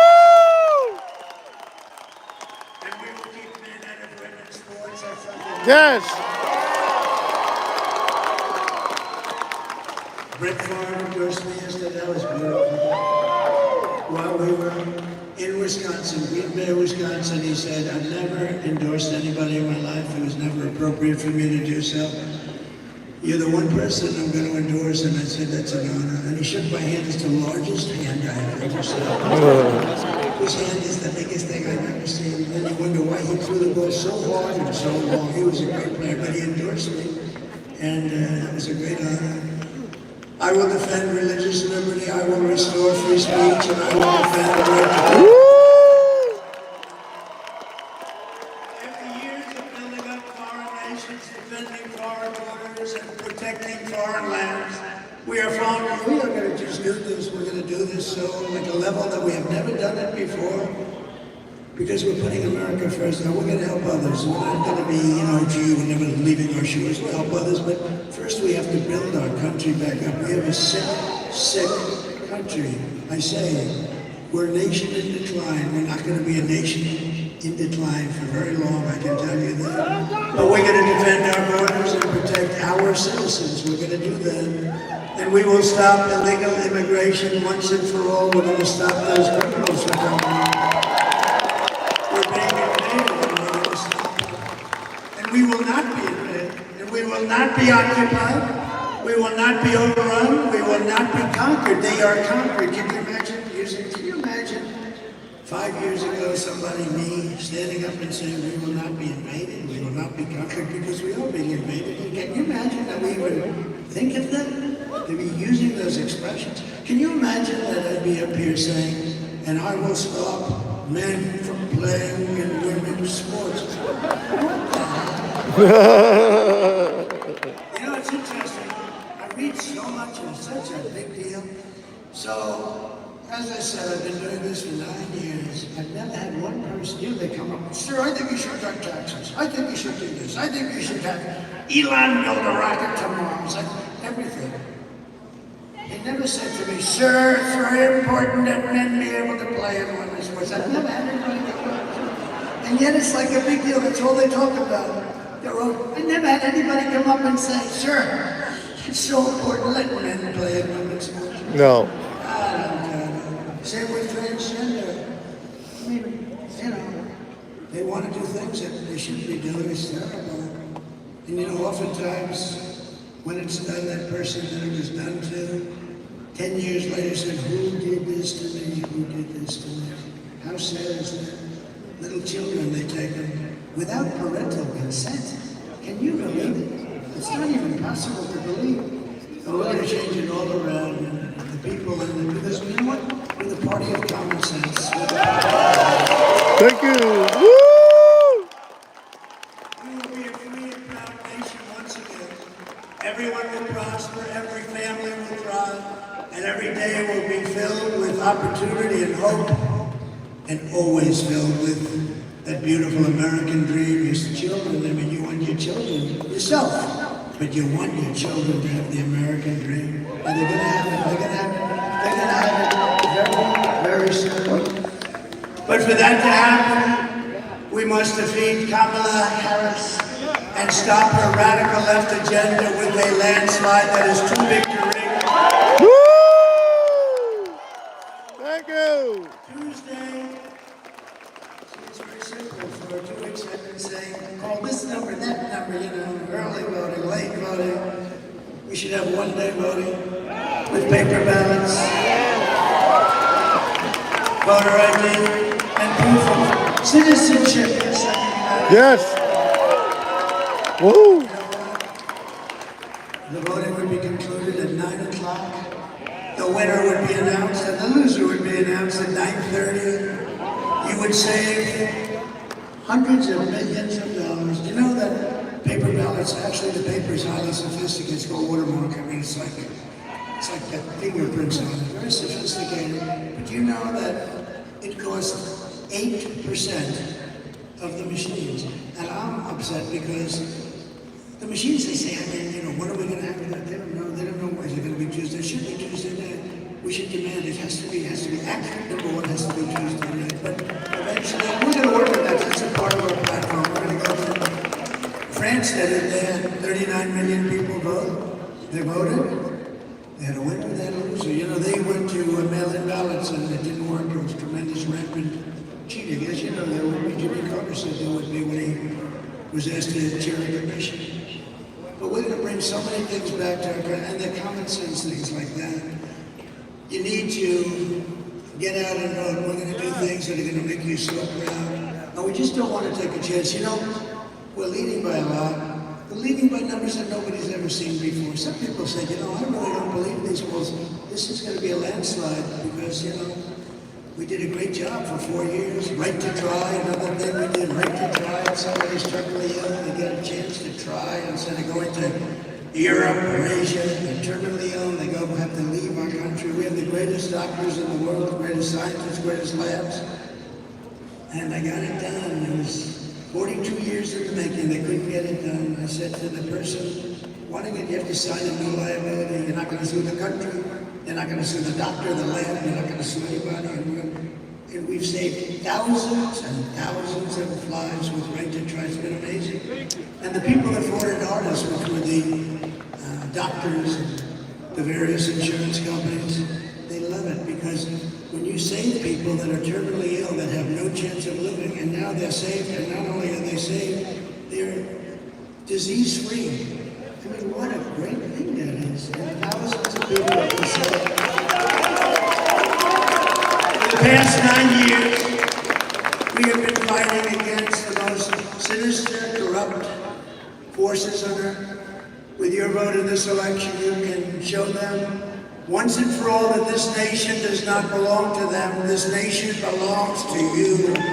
And we will keep men out of women's sports. That's something. Yes. Brett Favre endorsed me yesterday. That was beautiful. While we were in Wisconsin, Green Bay, Wisconsin, he said, I've never endorsed anybody in my life. It was never appropriate for me to do so. You're the one person I'm going to endorse. And I said, that's an honor. And he shook my hand. It's the largest hand I have ever seen. His hand is the biggest thing I've ever seen. And then you wonder why he threw the ball so hard and so long. He was a great player, but he endorsed me. And that was a great honor. I will defend religious liberty, I will restore free speech, and I will defend the right to vote. After years of building up foreign nations, defending foreign borders, and protecting foreign lands, we are going to just do this. We're going to do this so at a level that we have never done it before. Because we're putting America first. Now we're going to help others. We're not going to be, gee, we're never leaving our shores. We'll help others, but first we have to build our country back up. We have a sick country. I say, we're a nation in decline. We're not going to be a nation in decline for very long, I can tell you that. But we're going to defend our borders and protect our citizens. We're going to do that. And we will stop illegal immigration once and for all. We're going to stop those criminals from coming. We will not be invaded, and we will not be occupied, we will not be overrun, we will not be conquered. They are conquered. Can you imagine 5 years ago somebody, me, standing up and saying we will not be invaded, we will not be conquered, because we are being invaded. And can you imagine that we would think of that? To be using those expressions? Can you imagine that I'd be up here saying, and I will stop men from playing in women's sports? It's interesting. I read so much and it's such a big deal. So, as I said, I've been doing this for 9 years. I've never had one person, they come up, sir, I think you should cut taxes. I think you should do this. I think you should have Elon build a rocket to Mars. Everything. They never said to me, sir, it's very important that men be able to play in women's sports. I've never had anybody come up. And yet it's like a big deal. That's all they talk about. I never had anybody come up and say, sir, it's so important, let men play in women's sports. No. Same with transgender. I mean, they want to do things that they shouldn't be doing. It's terrible. And oftentimes, when it's done, that person that it was done to 10 years later said, who did this to me? Who did this to me? How sad is that? Little children, they take them without parental consent. Can you believe it? It's not even possible to believe. And we're going to change it all around. And the people, because you know what? We're the party of common sense. Thank you. Woo! We will be a free and proud nation once again. Everyone will prosper, every family will thrive, and every day will be filled with opportunity and hope, and always filled with that beautiful American dream. Your children, I mean, you want your children yourself, but you want your children to have the American dream. And they're going to have it. They're going to have it very, very soon. But for that to happen, we must defeat Kamala Harris and stop her radical left agenda with a landslide that is too big to ring. Woo! Thank you. Tuesday, it's very simple for 2 weeks I've been saying, call this number, that number, you know, early voting, late voting. We should have one-day voting with paper ballots, voter ID, and proof of citizenship. Yes. Woo. The voting would be concluded at 9 o'clock. The winner would be announced and the loser would be announced at 9:30. You would save hundreds of millions of dollars. You know that paper ballots, actually the paper is highly sophisticated. It's called watermark. I mean, it's like that fingerprints on it. Very sophisticated. But you know that it costs 8% of the machines. And I'm upset because the machines, they say, I mean, you know, what are we going to have with that? They don't know. They don't know. Is it going to be Tuesday? Should be Tuesday night. We should demand it has to be accurate. Number one has to be Tuesday night. But eventually, we're going to work on that. That's a part of our platform. We're going to go through. France did it. They had 39 million people vote. They voted. They had a winner, they had a loser. You know, they went to mail-in ballots and it didn't work. It was tremendous rampant cheating. As you know, there would be, Jimmy Carter said there would be when he was asked to chair the commission. But we're going to bring so many things back to our country, and they're common sense things like that. You need to get out and vote. We're going to do things that are going to make you so proud. And we just don't want to take a chance. You know, we're leading by a lot. We're leading by numbers that nobody's ever seen before. Some people say, you know, I really don't believe these polls. This is going to be a landslide because, you know, we did a great job for 4 years. Right to try, another thing we did, right to try. If somebody's terminally ill, they get a chance to try instead of going to Europe or Asia. They're terminally ill, they have to leave our country. We have the greatest doctors in the world, the greatest scientists, greatest labs. And I got it done. It was 42 years in the making. They couldn't get it done. I said to the person wanting it, you have to sign a no liability. You're not going to sue the country. You're not going to sue the doctor, the lab. You're not going to sue anybody. And we've saved thousands and thousands of lives with right to try. It's been amazing. And the people that fought it hardest, which were the doctors and the various insurance companies, they love it because when you save people that are terminally ill, that have no chance of living, and now they're saved, and not only are they saved, they're disease-free. I mean, what a great thing that is. And thousands of people have been saved. In the past 9 years, we have been fighting against the most sinister, corrupt forces on earth. With your vote in this election, you can show them once and for all that this nation does not belong to them. This nation belongs to you. It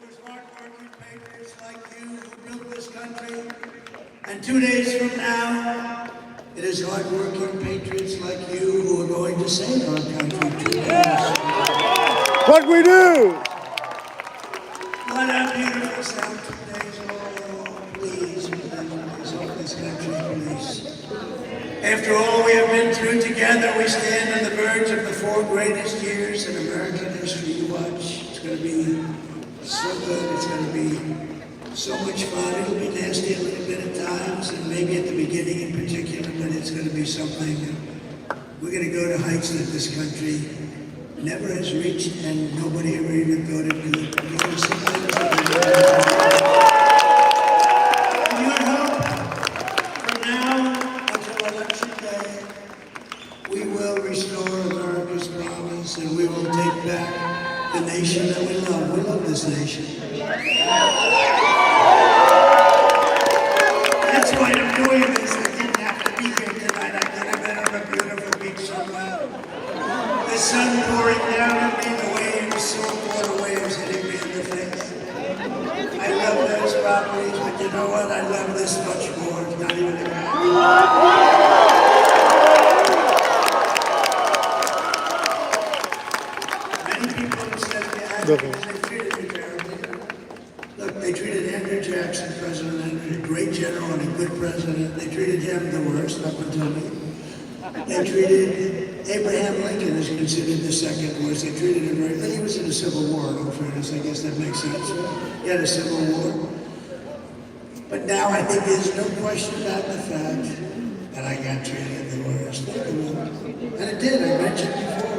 was hard-working patriots like you who built this country. And 2 days from now, it is hard-working patriots like you who are going to save our country. 2 days. What we do? What a beautiful sound. 2 days. Oh, please, help this country, please. After all we have been through together, we stand on the verge of the 4 greatest years in American history. You watch. It's going to be so good. It's going to be so much fun. It'll be nasty a little bit at times, and maybe at the beginning in particular, but it's going to be something. We're going to go to heights that this country never has reached, and nobody ever even thought it could. Your help from now this nation. That's why I'm doing this. I didn't have to be here tonight. I could have been on a beautiful beach somewhere. The sun pouring down on me, the waves, saltwater waves hitting me in the face. I love those properties, but you know what? I love this much more. It's not even a Many people have said to me, they treated me terribly. Look, they treated Andrew Jackson, President Andrew, a great general and a good president. They treated him the worst up until me. They treated Abraham Lincoln is considered the second worst. They treated him very, but he was in a civil war, in all fairness. I guess that makes sense. He had a civil war. But now I think there's no question about the fact that I got treated the worst. And it did, I mentioned before.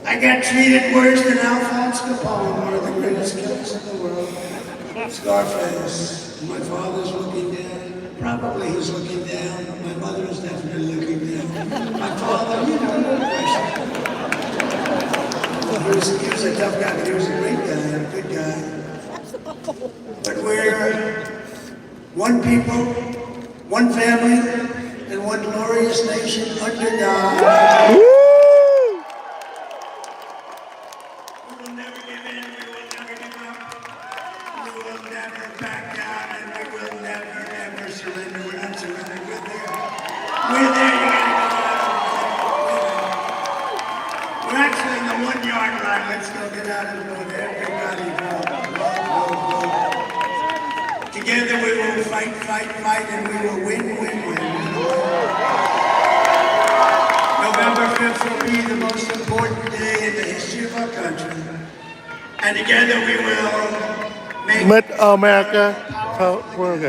I got treated worse than Alphonse Capone, one of the greatest killers in the world. Scarface. My father's looking down. Probably he's looking down. My mother is definitely looking down. My father, you know, no question. He was a tough guy, but he was a great guy, a good guy. But we're one people, one family, and one glorious nation under God. We will never give in, we will never give up. We will never back down, and we will never, ever surrender. We're not surrendering, we're there. We're there, you gotta go out. We're actually in the 1 yard line. Let's go get out and go there. Everybody go. Together we will fight, fight, fight, and we will win, win, win. November 5th will be the most important day in the history of our country. And together we will Make America great. We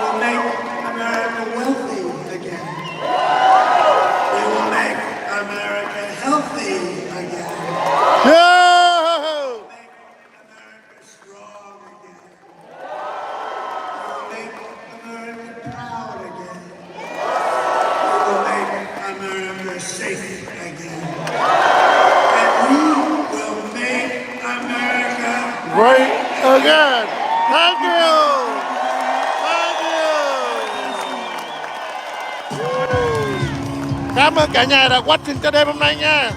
will make America wealthy again. We will make America healthy again. Yeah! Safe again. And we will make America Great again. Thank you. Cảm ơn cả nhà đã watching cho đêm hôm nay nha.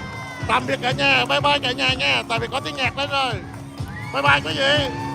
Tạm biệt cả nhà. Bye bye cả nhà nha. Tại vì có tiếng nhạc lên rồi. Bye bye quý vị.